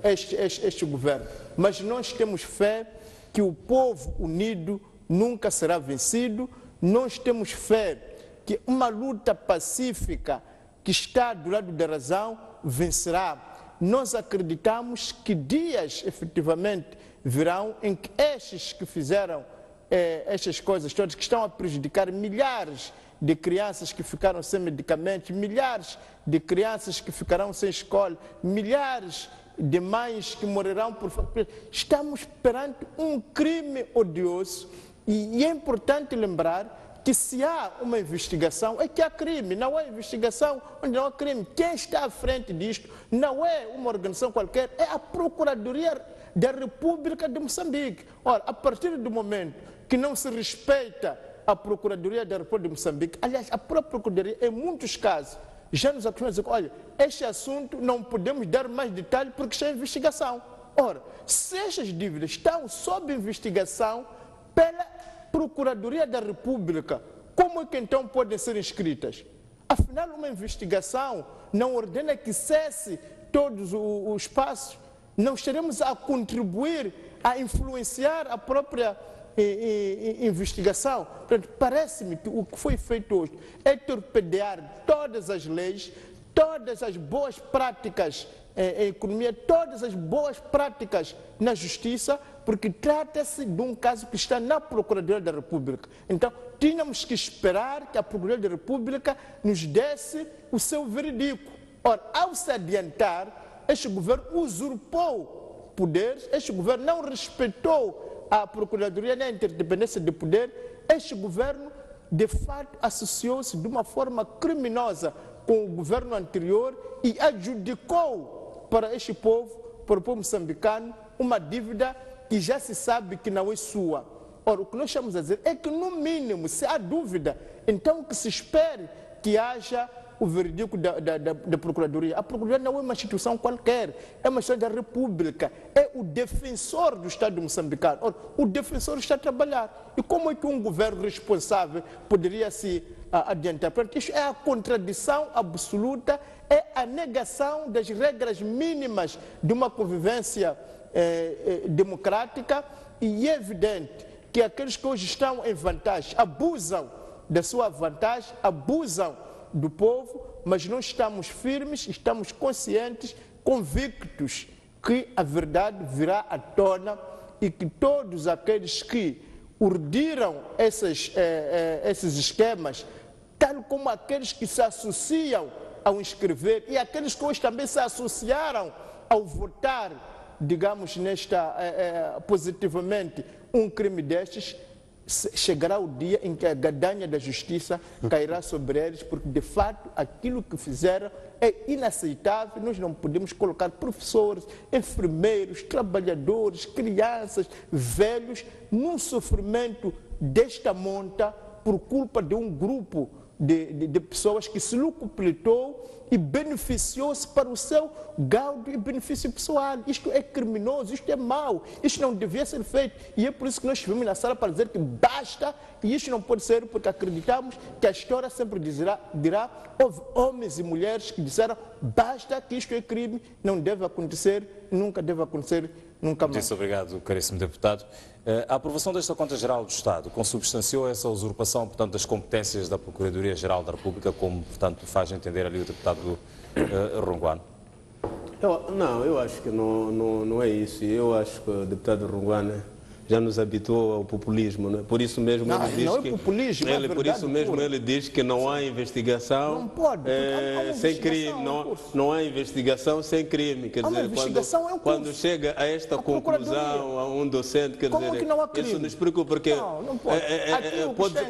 este governo. Mas nós temos fé que o povo unido nunca será vencido. Nós temos fé que uma luta pacífica que está do lado da razão vencerá. Nós acreditamos que dias efetivamente virão em que estes que fizeram estas coisas todas, que estão a prejudicar milhares de crianças que ficaram sem medicamentos, milhares de crianças que ficarão sem escola, milhares de mães que morrerão por fome. Estamos perante um crime odioso e é importante lembrar que se há uma investigação, é que há crime. Não há investigação onde não há crime. Quem está à frente disto não é uma organização qualquer, é a Procuradoria da República de Moçambique. Ora, a partir do momento que não se respeita a Procuradoria da República de Moçambique, aliás, a própria Procuradoria, em muitos casos, já nos acostuma a dizer, olha, este assunto não podemos dar mais detalhes porque está em investigação. Ora, se estas dívidas estão sob investigação pela Procuradoria da República, como é que então podem ser inscritas? Afinal, uma investigação não ordena que cesse todos os passos. Não estaremos a contribuir, a influenciar a própria investigação. Portanto, parece-me que o que foi feito hoje é torpedear todas as leis, todas as boas práticas em economia, todas as boas práticas na justiça, porque trata-se de um caso que está na Procuradoria da República. Então, tínhamos que esperar que a Procuradoria da República nos desse o seu veredicto. Ora, ao se adiantar, este governo usurpou poderes, este governo não respeitou a Procuradoria nem a interdependência de poder, este governo, de fato, associou-se de uma forma criminosa com o governo anterior e adjudicou para este povo, para o povo moçambicano, uma dívida que já se sabe que não é sua. Ora, o que nós estamos a dizer é que, no mínimo, se há dúvida, então que se espere que haja o veredicto da Procuradoria. A Procuradoria não é uma instituição qualquer, é uma instituição da República, é o defensor do Estado moçambicano. Ora, o defensor está a trabalhar. E como é que um governo responsável poderia se adiantar? Portanto, isso é a contradição absoluta, é a negação das regras mínimas de uma convivência democrática, e é evidente que aqueles que hoje estão em vantagem abusam da sua vantagem, abusam do povo, mas nós estamos firmes, estamos conscientes, convictos que a verdade virá à tona e que todos aqueles que urdiram esses esquemas, tal como aqueles que se associam ao inscrever e aqueles que hoje também se associaram ao votar, digamos, positivamente, um crime destes, chegará o dia em que a gadanha da justiça cairá sobre eles, porque, de fato, aquilo que fizeram é inaceitável. Nós não podemos colocar professores, enfermeiros, trabalhadores, crianças, velhos, num sofrimento desta monta por culpa de um grupo de pessoas que se lucupletou e beneficiou-se para o seu gaudo e benefício pessoal. Isto é criminoso, isto é mau, isto não devia ser feito. E é por isso que nós estivemos na sala para dizer que basta, e isto não pode ser porque acreditamos que a história sempre dirá, houve homens e mulheres que disseram basta, que isto é crime, não deve acontecer, nunca deve acontecer, nunca mais. Muito obrigado, caríssimo deputado. A aprovação desta Conta-Geral do Estado consubstanciou essa usurpação, portanto, das competências da Procuradoria-Geral da República, como, portanto, faz entender ali o deputado Ronguano? Eu acho que não é isso. Eu acho que o deputado Ronguano já nos habituou ao populismo, né? Por isso mesmo ele diz que populismo, por isso mesmo ele diz que não há investigação, não pode, sem crime, não há investigação sem crime. Quer dizer, quando chega a esta conclusão a um docente, quer dizer, que não há crime? Isso nos preocupa porque não pode.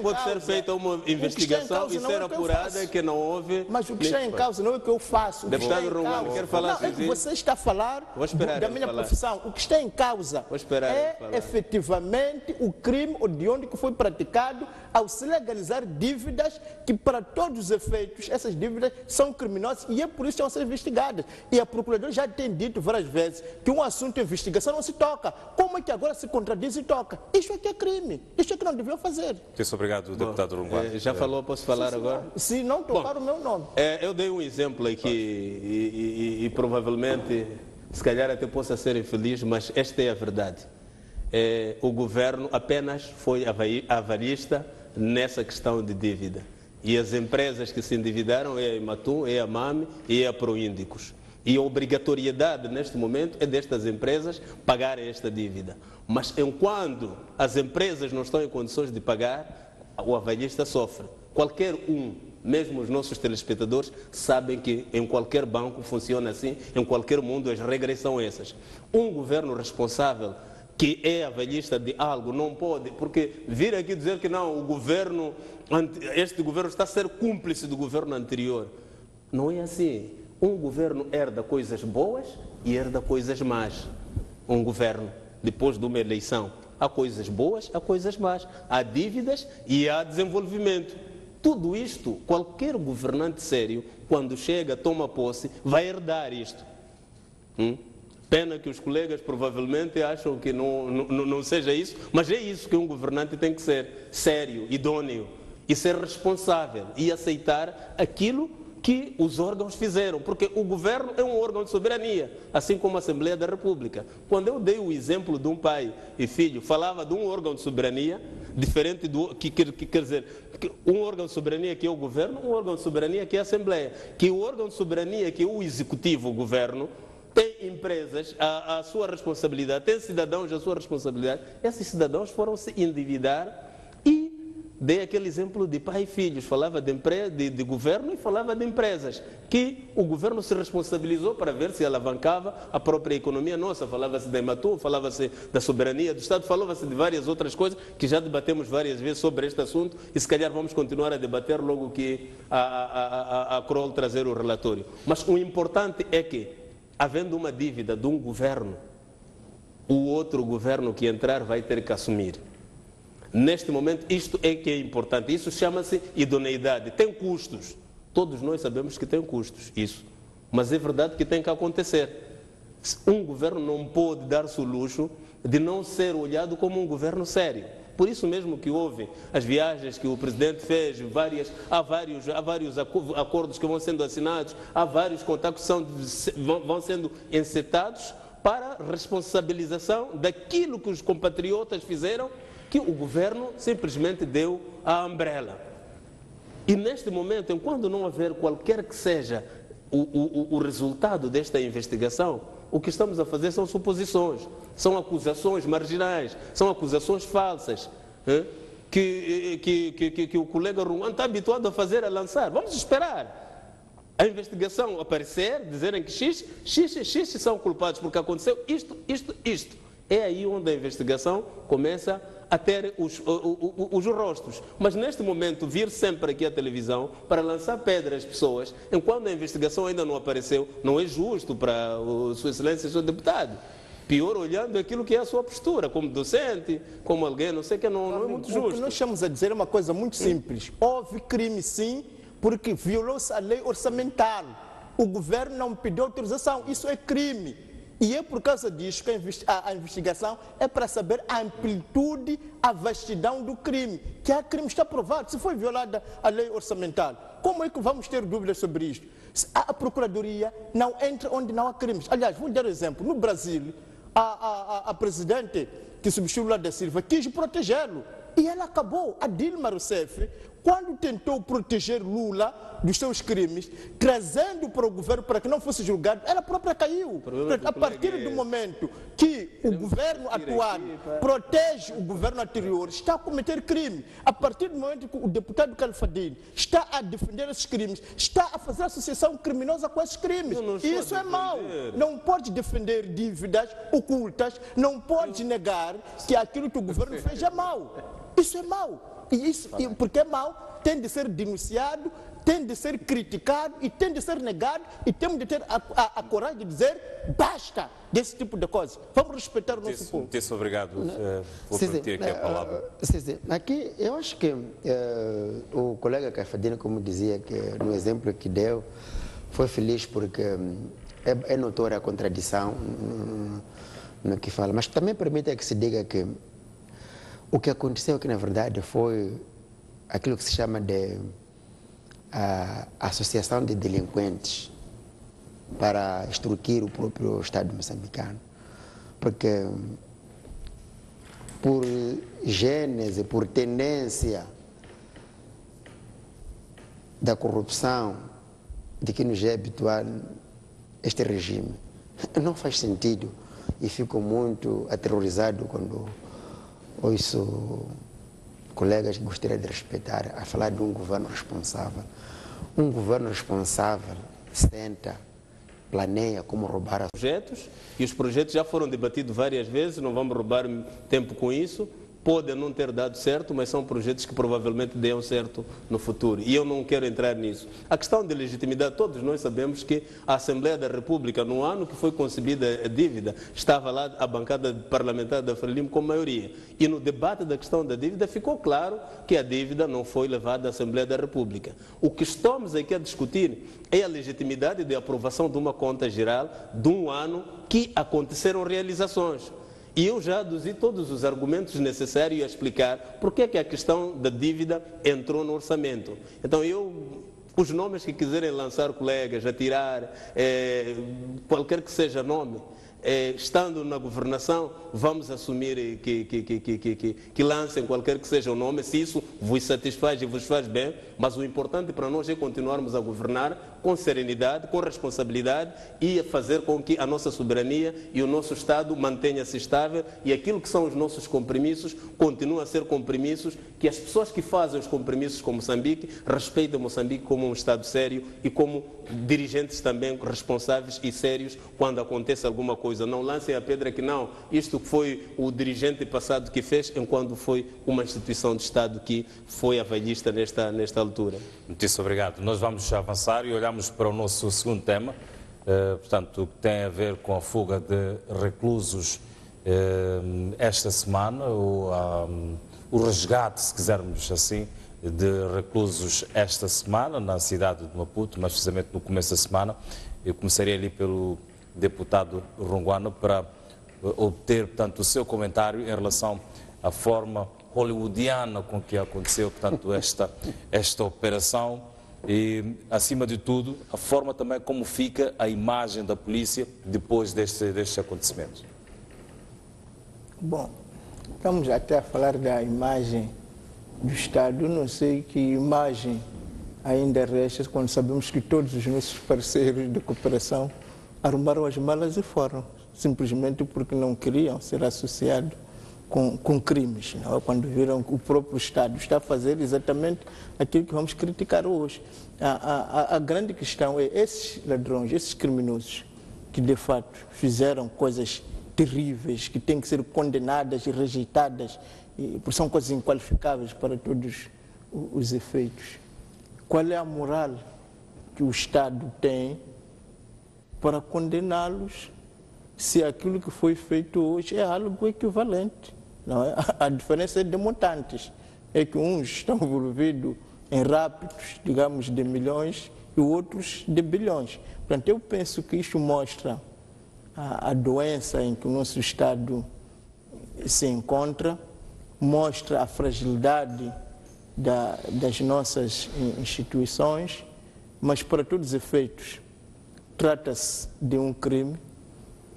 pode ser feita uma investigação e ser apurada que não houve. Mas o que está em causa não é o que eu faço. Deputado Ronguano, quer falar assim? É que você está a falar da minha profissão. O que está em causa é efetivamente o crime ou de onde que foi praticado ao se legalizar dívidas que, para todos os efeitos, essas dívidas são criminosas e é por isso que estão a ser investigadas. E a Procuradora já tem dito várias vezes que um assunto de investigação não se toca. Como é que agora se contradiz e toca? Isto é que é crime. Isto é que não deviam fazer. Muito obrigado, deputado Ronguano. Já falou, posso falar agora? Se não tocar o meu nome. Eu dei um exemplo aqui e provavelmente, se calhar até possa ser infeliz, mas esta é a verdade. O governo apenas foi avalista nessa questão de dívida. E as empresas que se endividaram é a Imatum, é a MAME e é a Proíndicos. E a obrigatoriedade neste momento é destas empresas pagarem esta dívida. Mas enquanto as empresas não estão em condições de pagar, o avalista sofre. Qualquer um, mesmo os nossos telespectadores, sabem que em qualquer banco funciona assim, em qualquer mundo as regras são essas. Um governo responsável que é avalista de algo, não pode, porque vir aqui dizer que não, este governo está a ser cúmplice do governo anterior. Não é assim. Um governo herda coisas boas e herda coisas más. Um governo, depois de uma eleição, há coisas boas, há coisas más. Há dívidas e há desenvolvimento. Tudo isto, qualquer governante sério, quando chega, toma posse, vai herdar isto. Pena que os colegas provavelmente acham que não seja isso, mas é isso que um governante tem que ser: sério, idôneo e ser responsável e aceitar aquilo que os órgãos fizeram, porque o governo é um órgão de soberania, assim como a Assembleia da República. Quando eu dei o exemplo de um pai e filho, falava de um órgão de soberania diferente do que quer dizer, um órgão de soberania que é o governo, um órgão de soberania que é a Assembleia, que o órgão de soberania que é o executivo, o governo, tem empresas a sua responsabilidade, tem cidadãos a sua responsabilidade. Esses cidadãos foram se endividar e dei aquele exemplo de pai e filhos. Falava de governo e falava de empresas, que o governo se responsabilizou para ver se alavancava a própria economia nossa. Falava-se da Imatum, falava-se da soberania do Estado, falava-se de várias outras coisas que já debatemos várias vezes sobre este assunto e se calhar vamos continuar a debater logo que a Kroll trazer o relatório. Mas o importante é que, havendo uma dívida de um governo, o outro governo que entrar vai ter que assumir. Neste momento, isto é que é importante. Isso chama-se idoneidade. Tem custos. Todos nós sabemos que tem custos, isso. Mas é verdade que tem que acontecer. Um governo não pode dar-se o luxo de não ser olhado como um governo sério. Por isso mesmo que houve as viagens que o presidente fez, há vários acordos que vão sendo assinados, há vários contactos que vão sendo encetados para responsabilização daquilo que os compatriotas fizeram, que o governo simplesmente deu à umbrella. E neste momento, enquanto não houver qualquer que seja o resultado desta investigação, o que estamos a fazer são suposições, são acusações marginais, são acusações falsas, que o colega Ronguano está habituado a fazer, a lançar. Vamos esperar a investigação aparecer, dizerem que X são culpados porque aconteceu isto. É aí onde a investigação começa a ter os rostos. Mas neste momento, vir sempre aqui à televisão para lançar pedra às pessoas, enquanto a investigação ainda não apareceu, não é justo para Sua Excelência, Sr. Deputado. Pior olhando aquilo que é a sua postura, como docente, como alguém, não sei que não é muito justo. O que nós estamos a dizer é uma coisa muito simples. Houve crime sim, porque violou-se a lei orçamental. O governo não pediu autorização, isso é crime. E é por causa disso que a investigação é para saber a amplitude, a vastidão do crime. Que há crime está provado, se foi violada a lei orçamental. Como é que vamos ter dúvidas sobre isto? A Procuradoria não entra onde não há crimes. Aliás, vou dar um exemplo. No Brasil, a presidente que substituiu Lula da Silva quis protegê-lo. E ela acabou. A Dilma Rousseff, quando tentou proteger Lula dos seus crimes, trazendo para o governo para que não fosse julgado, ela própria caiu. A partir do momento que o governo atual protege o governo anterior, está a cometer crime. A partir do momento que o deputado Calfadine está a defender esses crimes, está a fazer associação criminosa com esses crimes. E isso é mau. Não pode defender dívidas ocultas, não pode negar que aquilo que o governo fez é mau. Isso é mau. E porque é mau, tem de ser denunciado, tem de ser criticado e tem de ser negado e temos de ter a coragem de dizer basta desse tipo de coisa. Vamos respeitar o nosso povo. Muito obrigado. Vou permitir aqui a palavra. Aqui eu acho que o colega Calfadine, como dizia, que no exemplo que deu, foi feliz porque é notória a contradição no que fala. Mas também permite que se diga que o que aconteceu aqui, na verdade, foi aquilo que se chama de associação de delinquentes para extorquir o próprio Estado moçambicano. Porque, por gênese, por tendência da corrupção de que nos é habitual este regime, não faz sentido e fico muito aterrorizado quando ouço colegas que gostaria de respeitar a falar de um governo responsável. Um governo responsável senta, planeia como roubar projetos, e os projetos já foram debatidos várias vezes, não vamos roubar tempo com isso. Podem não ter dado certo, mas são projetos que provavelmente dêem certo no futuro. E eu não quero entrar nisso. A questão de legitimidade, todos nós sabemos que a Assembleia da República, no ano que foi concebida a dívida, estava lá a bancada parlamentar da Frelimo com maioria. E no debate da questão da dívida ficou claro que a dívida não foi levada à Assembleia da República. O que estamos aqui a discutir é a legitimidade de aprovação de uma conta geral de um ano que aconteceram realizações. E eu já aduzi todos os argumentos necessários a explicar porque é que a questão da dívida entrou no orçamento. Então os nomes que quiserem lançar colegas, atirar, qualquer que seja nome, estando na governação, vamos assumir que lancem qualquer que seja o nome, se isso vos satisfaz e vos faz bem, mas o importante para nós é continuarmos a governar com serenidade, com responsabilidade e a fazer com que a nossa soberania e o nosso Estado mantenha-se estável e aquilo que são os nossos compromissos continuem a ser compromissos, que as pessoas que fazem os compromissos com Moçambique respeitem Moçambique como um Estado sério e como dirigentes também responsáveis e sérios quando acontece alguma coisa. Não lancem a pedra que não, isto foi o dirigente passado que fez, enquanto foi uma instituição de Estado que foi avalista nesta altura. Muito obrigado. Nós vamos avançar e olhamos para o nosso segundo tema, portanto, que tem a ver com a fuga de reclusos esta semana, o resgate, se quisermos assim, de reclusos esta semana na cidade de Maputo, mais precisamente no começo da semana. Eu começaria ali pelo deputado Ronguano para obter, portanto, o seu comentário em relação à forma hollywoodiana com que aconteceu, portanto, esta operação e, acima de tudo, a forma também como fica a imagem da polícia depois destes acontecimentos. Bom, estamos até a falar da imagem do Estado. Não sei que imagem ainda resta quando sabemos que todos os nossos parceiros de cooperação arrumaram as malas e foram, simplesmente porque não queriam ser associados com crimes, não? Quando viram que o próprio Estado está a fazer exatamente aquilo que vamos criticar hoje. A grande questão é esses ladrões, esses criminosos que de fato fizeram coisas terríveis, que têm que ser condenadas e rejeitadas, porque são coisas inqualificáveis para todos os efeitos. Qual é a moral que o Estado tem para condená-los se aquilo que foi feito hoje é algo equivalente. Não é? A diferença é de montantes. É que uns estão envolvidos em rápidos, digamos, de milhões e outros de bilhões. Portanto, eu penso que isso mostra a doença em que o nosso Estado se encontra, mostra a fragilidade das nossas instituições, mas para todos os efeitos trata-se de um crime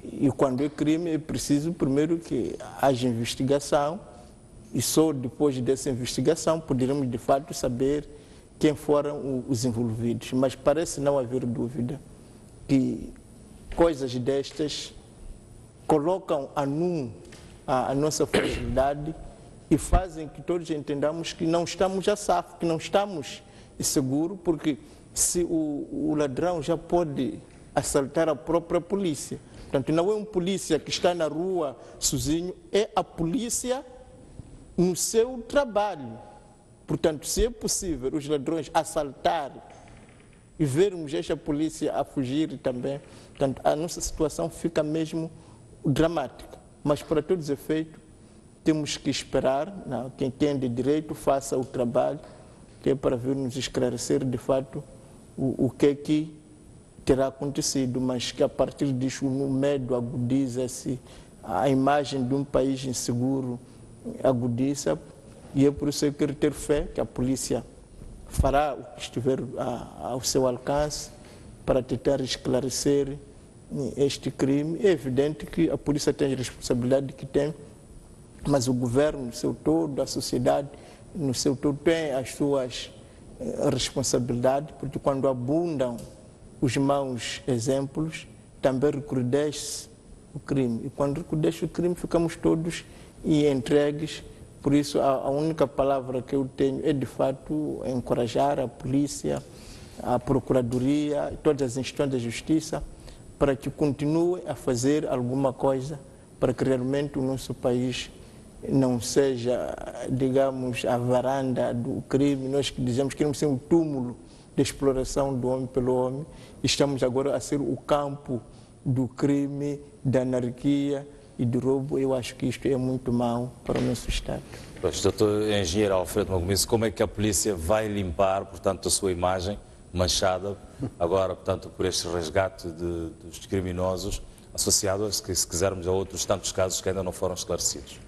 e quando é crime é preciso primeiro que haja investigação e só depois dessa investigação poderemos de fato saber quem foram os envolvidos. Mas parece não haver dúvida que coisas destas colocam a nu a nossa fragilidade e fazem que todos entendamos que não estamos a safo, que não estamos seguros, porque se o ladrão já pode assaltar a própria polícia, portanto não é um polícia que está na rua sozinho, é a polícia no seu trabalho. Portanto, se é possível os ladrões assaltarem e vermos esta polícia a fugir também, portanto, a nossa situação fica mesmo dramática. Mas, para todos os efeitos, temos que esperar, não, quem tem de direito faça o trabalho, que é para vir nos esclarecer, de fato, o que é que terá acontecido, mas que a partir disso o medo agudiza-se, a imagem de um país inseguro agudiza, e é por isso que eu quero ter fé que a polícia fará o que estiver ao seu alcance para tentar esclarecer este crime. É evidente que a polícia tem a responsabilidade que tem, mas o governo no seu todo, a sociedade no seu todo tem as suas responsabilidades, porque quando abundam os maus exemplos, também recrudesce o crime. E quando recrudesce o crime, ficamos todos entregues. Por isso, a única palavra que eu tenho é, de fato, encorajar a polícia, a procuradoria, todas as instituições da justiça, para que continuem a fazer alguma coisa para que realmente o nosso país não seja, digamos, a varanda do crime. Nós que dizemos que queremos ser um túmulo de exploração do homem pelo homem, estamos agora a ser o campo do crime, da anarquia e do roubo. Eu acho que isto é muito mau para o nosso Estado. Pois, Dr. Engenheiro Alfredo Magomisso, como é que a polícia vai limpar, portanto, a sua imagem manchada agora, portanto, por este resgate dos criminosos, associados, se quisermos, a outros tantos casos que ainda não foram esclarecidos?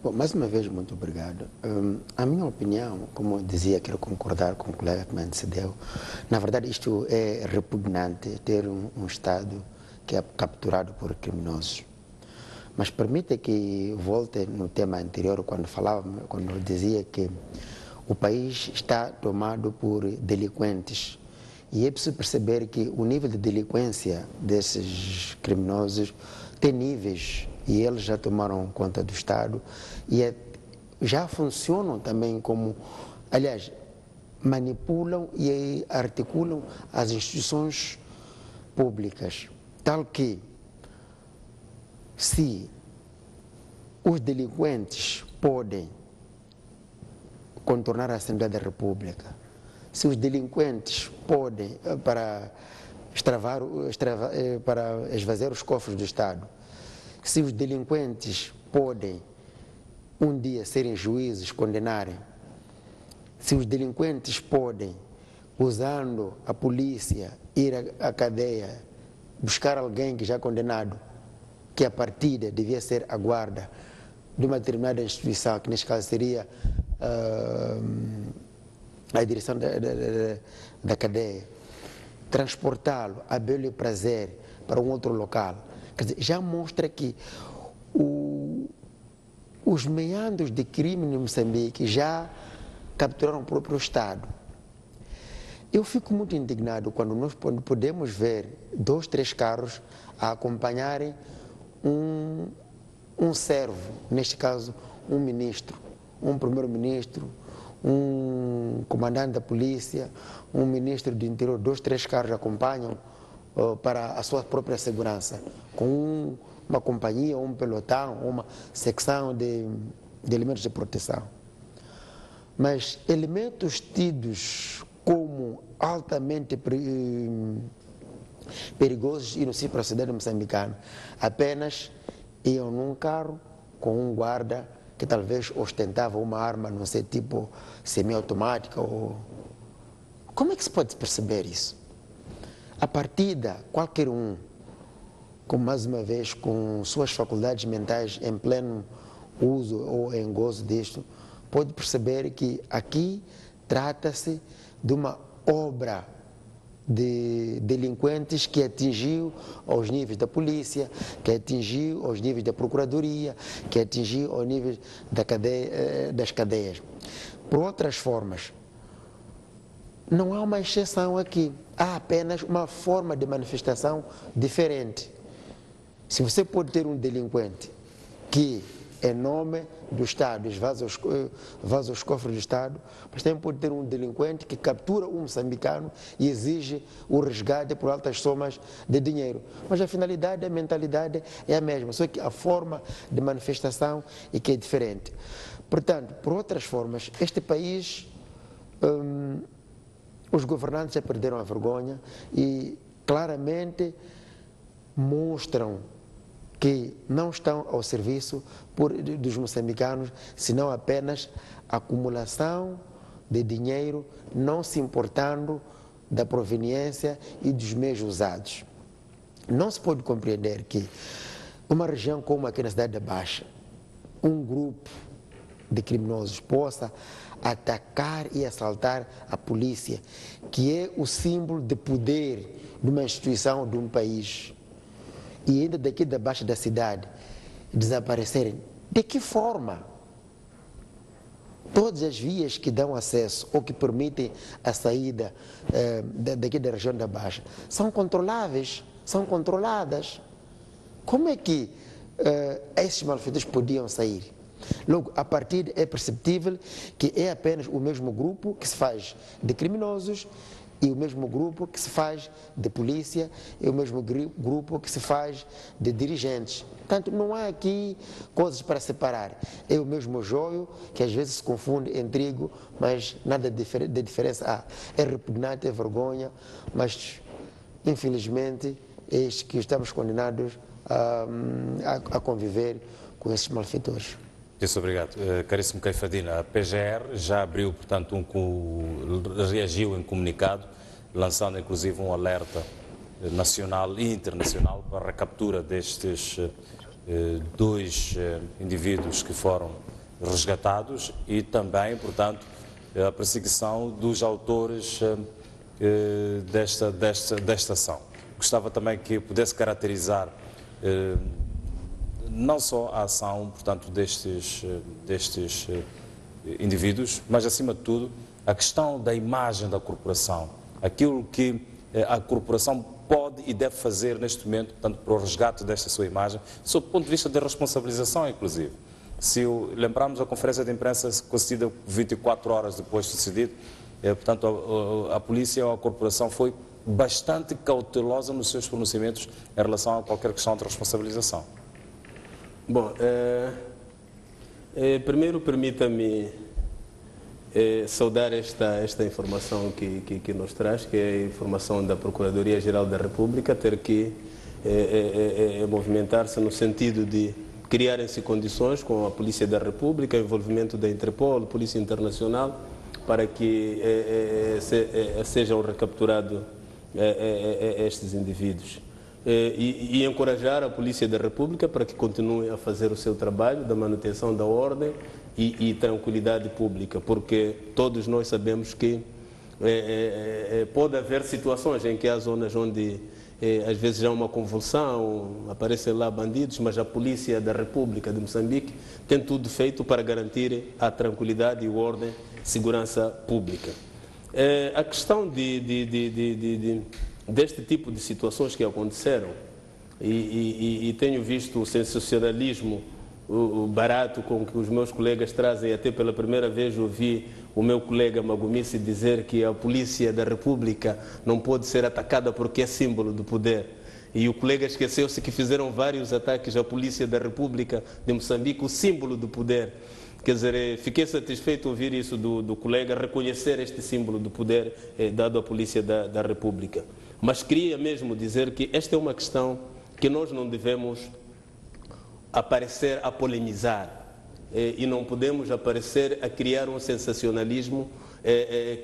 Bom, mais uma vez, muito obrigado. A minha opinião, como eu dizia, quero concordar com o colega que me antecedeu, na verdade isto é repugnante, ter um Estado que é capturado por criminosos. Mas permita que volte no tema anterior, quando eu dizia que o país está tomado por delinquentes. E é preciso perceber que o nível de delinquência desses criminosos tem níveis, e eles já tomaram conta do Estado e já funcionam também como, aliás, manipulam e articulam as instituições públicas, tal que se os delinquentes podem contornar a Assembleia da República, se os delinquentes podem, para esvaziar os cofres do Estado, se os delinquentes podem um dia serem juízes, condenarem, se os delinquentes podem, usando a polícia, ir à cadeia, buscar alguém que já é condenado, que a partida devia ser a guarda de uma determinada instituição, que neste caso seria a direção da cadeia, transportá-lo a belo e prazer para um outro local. Quer dizer, já mostra que os meandros de crime em Moçambique já capturaram o próprio Estado. Eu fico muito indignado quando nós podemos ver 2, 3 carros a acompanharem um servo, neste caso um ministro, um primeiro-ministro, um comandante da polícia, um ministro do interior, 2, 3 carros acompanham para a sua própria segurança, com uma companhia, um pelotão, uma secção de elementos de proteção. Mas elementos tidos como altamente perigosos inocentes para a sociedade moçambicana. Apenas iam num carro com um guarda que talvez ostentava uma arma, não sei, tipo semiautomática ou... Como é que se pode perceber isso? A partida, qualquer um, mais uma vez, com suas faculdades mentais em pleno uso ou em gozo disto, pode perceber que aqui trata-se de uma obra de delinquentes que atingiu aos níveis da polícia, que atingiu aos níveis da procuradoria, que atingiu aos níveis das cadeias. Por outras formas, não há uma exceção aqui, há apenas uma forma de manifestação diferente. Se você pode ter um delinquente que, em nome do Estado, esvaza os cofres do Estado, mas também pode ter um delinquente que captura um moçambicano e exige o resgate por altas somas de dinheiro. Mas a finalidade, a mentalidade é a mesma, só que a forma de manifestação é que é diferente. Portanto, por outras formas, este país, os governantes já perderam a vergonha e claramente mostram que não estão ao serviço dos moçambicanos, senão apenas acumulação de dinheiro, não se importando da proveniência e dos meios usados. Não se pode compreender que uma região como aqui na Cidade da Baixa, um grupo de criminosos possa atacar e assaltar a polícia, que é o símbolo de poder de uma instituição, de um país, e ainda daqui da baixa da cidade desaparecerem. De que forma? Todas as vias que dão acesso ou que permitem a saída daqui da região da Baixa são controláveis, são controladas. Como é que esses malfeitores podiam sair? Logo, a partir é perceptível que é apenas o mesmo grupo que se faz de criminosos e o mesmo grupo que se faz de polícia e o mesmo grupo que se faz de dirigentes. Portanto, não há aqui coisas para separar. É o mesmo joio que às vezes se confunde em trigo, mas nada de diferença há. É repugnante, é vergonha, mas infelizmente é que estamos condenados a conviver com esses malfeitores. Muito obrigado. Caríssimo Caifadina, a PGR já abriu, portanto, reagiu em comunicado, lançando inclusive um alerta nacional e internacional para a recaptura destes dois indivíduos que foram resgatados e também, portanto, a perseguição dos autores desta ação. Gostava também que pudesse caracterizar não só a ação, portanto, destes indivíduos, mas, acima de tudo, a questão da imagem da corporação, aquilo que a corporação pode e deve fazer neste momento, portanto, para o resgate desta sua imagem, sob o ponto de vista da responsabilização, inclusive. Se lembrarmos a conferência de imprensa concedida 24 horas depois do sucedido, portanto, a polícia ou a corporação foi bastante cautelosa nos seus pronunciamentos em relação a qualquer questão de responsabilização. Bom, primeiro permita-me saudar esta informação que nos traz, que é a informação da Procuradoria-Geral da República, ter que movimentar-se no sentido de criarem-se condições com a Polícia da República, envolvimento da Interpol, Polícia Internacional, para que sejam recapturados estes indivíduos. E encorajar a Polícia da República para que continue a fazer o seu trabalho da manutenção da ordem e tranquilidade pública, porque todos nós sabemos que pode haver situações em que há zonas onde às vezes há uma convulsão, aparecem lá bandidos, mas a Polícia da República de Moçambique tem tudo feito para garantir a tranquilidade e a ordem, segurança pública. A questão deste tipo de situações que aconteceram, e tenho visto o sensacionalismo barato com que os meus colegas trazem, até pela primeira vez ouvi o meu colega Magomice dizer que a Polícia da República não pode ser atacada porque é símbolo do poder. E o colega esqueceu-se que fizeram vários ataques à Polícia da República de Moçambique, o símbolo do poder. Quer dizer, fiquei satisfeito ouvir isso do colega, reconhecer este símbolo do poder dado à Polícia da República. Mas queria mesmo dizer que esta é uma questão que nós não devemos aparecer a polemizar e não podemos aparecer a criar um sensacionalismo,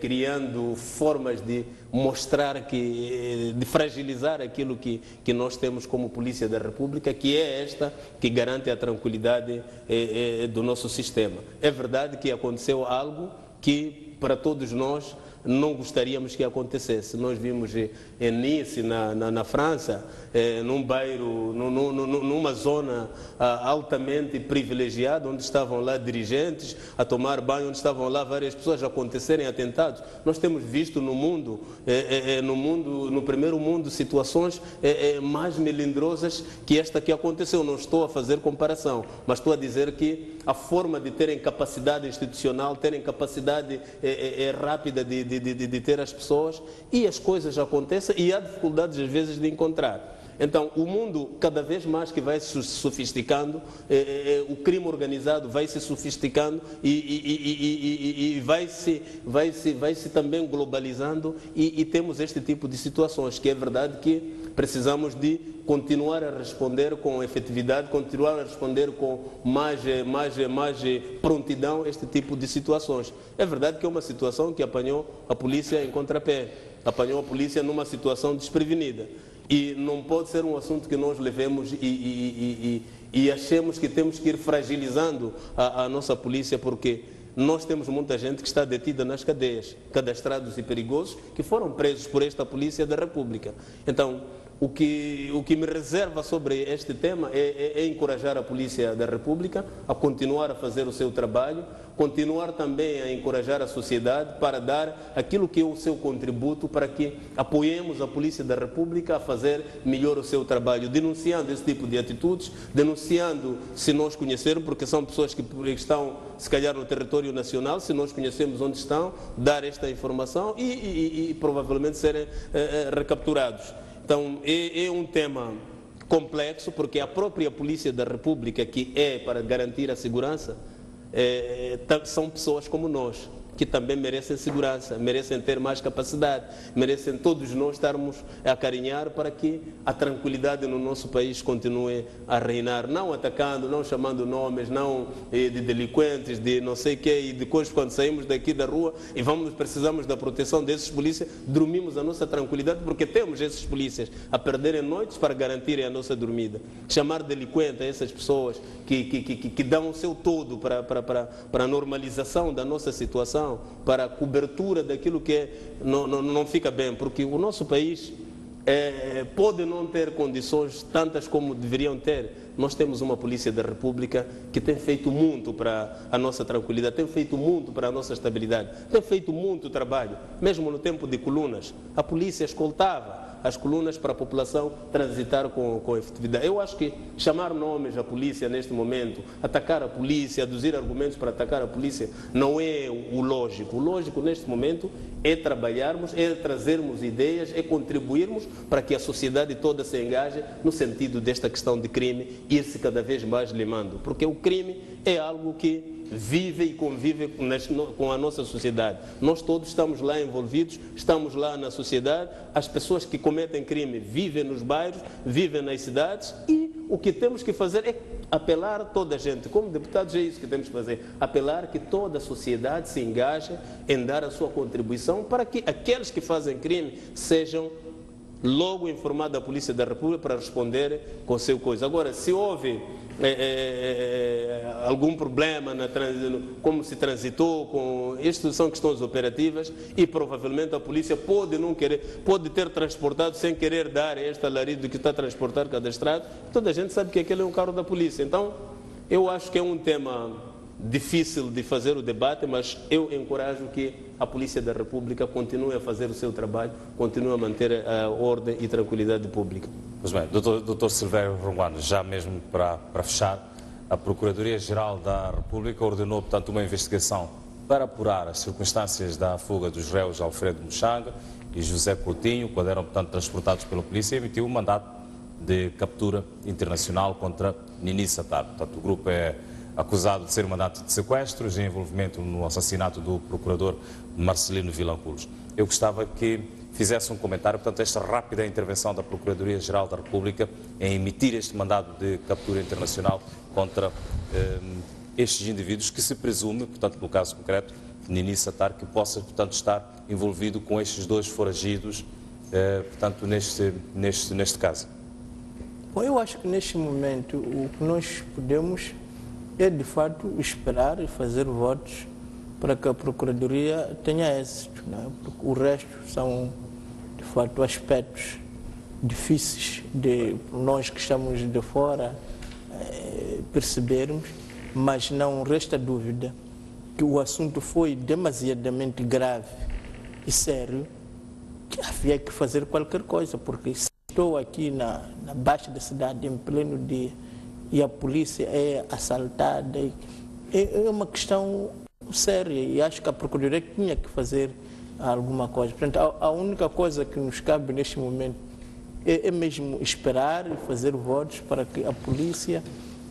criando formas de mostrar de fragilizar aquilo que nós temos como Polícia da República, que é esta que garante a tranquilidade do nosso sistema. É verdade que aconteceu algo que para todos nós não gostaríamos que acontecesse. Nós vimos em Nice, na França, num bairro, numa zona altamente privilegiada, onde estavam lá dirigentes a tomar banho, onde estavam lá várias pessoas a acontecerem atentados. Nós temos visto no mundo, no primeiro mundo, situações mais melindrosas que esta que aconteceu. Não estou a fazer comparação, mas estou a dizer que a forma de terem capacidade institucional, terem capacidade rápida de ter as pessoas, e as coisas acontecem e há dificuldades às vezes de encontrar. Então, o mundo, cada vez mais que vai se sofisticando, o crime organizado vai se sofisticando e vai se também globalizando, e temos este tipo de situações, que é verdade que precisamos de continuar a responder com efetividade, continuar a responder com mais prontidão este tipo de situações. É verdade que é uma situação que apanhou a polícia em contrapé, apanhou a polícia numa situação desprevenida. E não pode ser um assunto que nós levemos e achemos que temos que ir fragilizando a nossa polícia, porque nós temos muita gente que está detida nas cadeias, cadastrados e perigosos, que foram presos por esta Polícia da República. Então, o que me reserva sobre este tema é encorajar a Polícia da República a continuar a fazer o seu trabalho, continuar também a encorajar a sociedade para dar aquilo que é o seu contributo para que apoiemos a Polícia da República a fazer melhor o seu trabalho, denunciando esse tipo de atitudes, denunciando se nós conhecermos, porque são pessoas que estão se calhar no território nacional, se nós conhecemos onde estão, dar esta informação e provavelmente serem recapturados. Então, é um tema complexo, porque a própria Polícia da República, que é para garantir a segurança, são pessoas como nós, que também merecem segurança, merecem ter mais capacidade, merecem todos nós estarmos a acarinhar para que a tranquilidade no nosso país continue a reinar, não atacando, não chamando nomes, não de delinquentes, de não sei o quê, e depois quando saímos daqui da rua e precisamos da proteção desses polícias, dormimos a nossa tranquilidade, porque temos esses polícias a perderem noites para garantirem a nossa dormida. Chamar delinquente a essas pessoas que dão o seu todo para a normalização da nossa situação, para a cobertura daquilo que não fica bem, porque o nosso país pode não ter condições tantas como deveriam ter. Nós temos uma Polícia da República que tem feito muito para a nossa tranquilidade, tem feito muito para a nossa estabilidade, tem feito muito trabalho. Mesmo no tempo de colunas, a polícia escoltava as colunas para a população transitar com efetividade. Eu acho que chamar nomes à polícia neste momento, atacar a polícia, aduzir argumentos para atacar a polícia, não é o lógico. O lógico neste momento é trabalharmos, é trazermos ideias, é contribuirmos para que a sociedade toda se engaje no sentido desta questão de crime, ir-se cada vez mais limando. Porque o crime é algo que vive e convive com a nossa sociedade. Nós todos estamos lá envolvidos, estamos lá na sociedade, as pessoas que cometem crime vivem nos bairros, vivem nas cidades, e o que temos que fazer é apelar a toda a gente. Como deputados é isso que temos que fazer, apelar que toda a sociedade se engaje em dar a sua contribuição para que aqueles que fazem crime sejam logo informados da Polícia da República para responder com seu coisa. Agora, se houve algum problema como se transitou com isto, são questões operativas, e provavelmente a polícia pode ter transportado sem querer dar este alarido que está transportado cadastrado. Toda a gente sabe que aquele é um carro da polícia. Então eu acho que é um tema difícil de fazer o debate, mas eu encorajo que a Polícia da República continue a fazer o seu trabalho, continue a manter a ordem e tranquilidade pública. Pois bem, Dr. Silvério Ronguano, já mesmo para fechar, a Procuradoria-Geral da República ordenou, portanto, uma investigação para apurar as circunstâncias da fuga dos réus Alfredo Muxanga e José Coutinho, quando eram, portanto, transportados pela polícia, e emitiu um mandato de captura internacional contra Nini Satar. Portanto, o grupo é acusado de ser mandato de sequestro e envolvimento no assassinato do procurador Marcelino Vilanculos. Eu gostava que fizesse um comentário, portanto, esta rápida intervenção da Procuradoria-Geral da República em emitir este mandado de captura internacional contra estes indivíduos que se presume, portanto, no caso concreto, Nini Satar, que possa, portanto, estar envolvido com estes dois foragidos, portanto, neste caso. Bom, eu acho que neste momento o que nós podemos é, de fato, esperar e fazer votos para que a Procuradoria tenha êxito, não é? Porque o resto são, de fato, aspectos difíceis de nós que estamos de fora percebermos, mas não resta dúvida que o assunto foi demasiadamente grave e sério, que havia que fazer qualquer coisa, porque se estou aqui na baixa da cidade em pleno dia e a polícia é assaltada, é uma questão séria e acho que a Procuradoria tinha que fazer alguma coisa. Portanto, a única coisa que nos cabe neste momento é mesmo esperar e fazer votos para que a polícia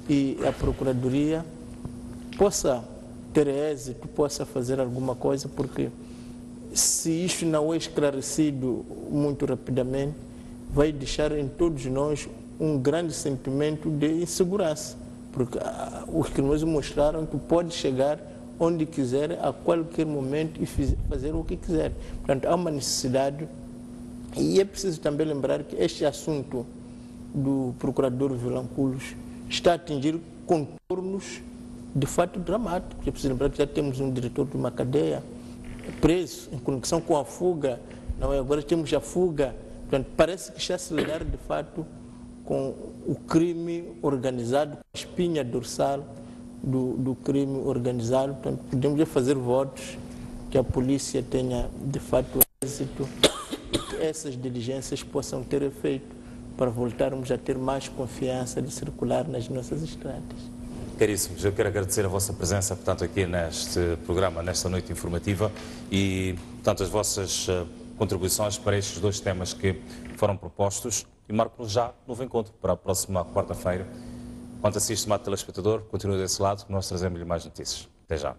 e a Procuradoria possa ter êxito, possa fazer alguma coisa, porque se isto não é esclarecido muito rapidamente, vai deixar em todos nós um grande sentimento de insegurança, porque os criminosos mostraram que pode chegar onde quiser, a qualquer momento e fazer o que quiser. Portanto, há uma necessidade, e é preciso também lembrar que este assunto do procurador Vilanculos está a atingir contornos de fato dramáticos. É preciso lembrar que já temos um diretor de uma cadeia preso em conexão com a fuga, não é? Agora temos a fuga. Portanto, parece que está a acelerar de fato com o crime organizado, com a espinha dorsal do crime organizado. Portanto, podemos fazer votos que a polícia tenha de fato êxito e que essas diligências possam ter efeito para voltarmos a ter mais confiança de circular nas nossas estradas. Caríssimos, eu quero agradecer a vossa presença, portanto, aqui neste programa, nesta noite informativa e, portanto, as vossas contribuições para estes dois temas que foram propostos e marco-nos já novo encontro para a próxima quarta-feira. Quanto a si, estimado telespectador, continue desse lado, que nós trazemos-lhe mais notícias. Até já.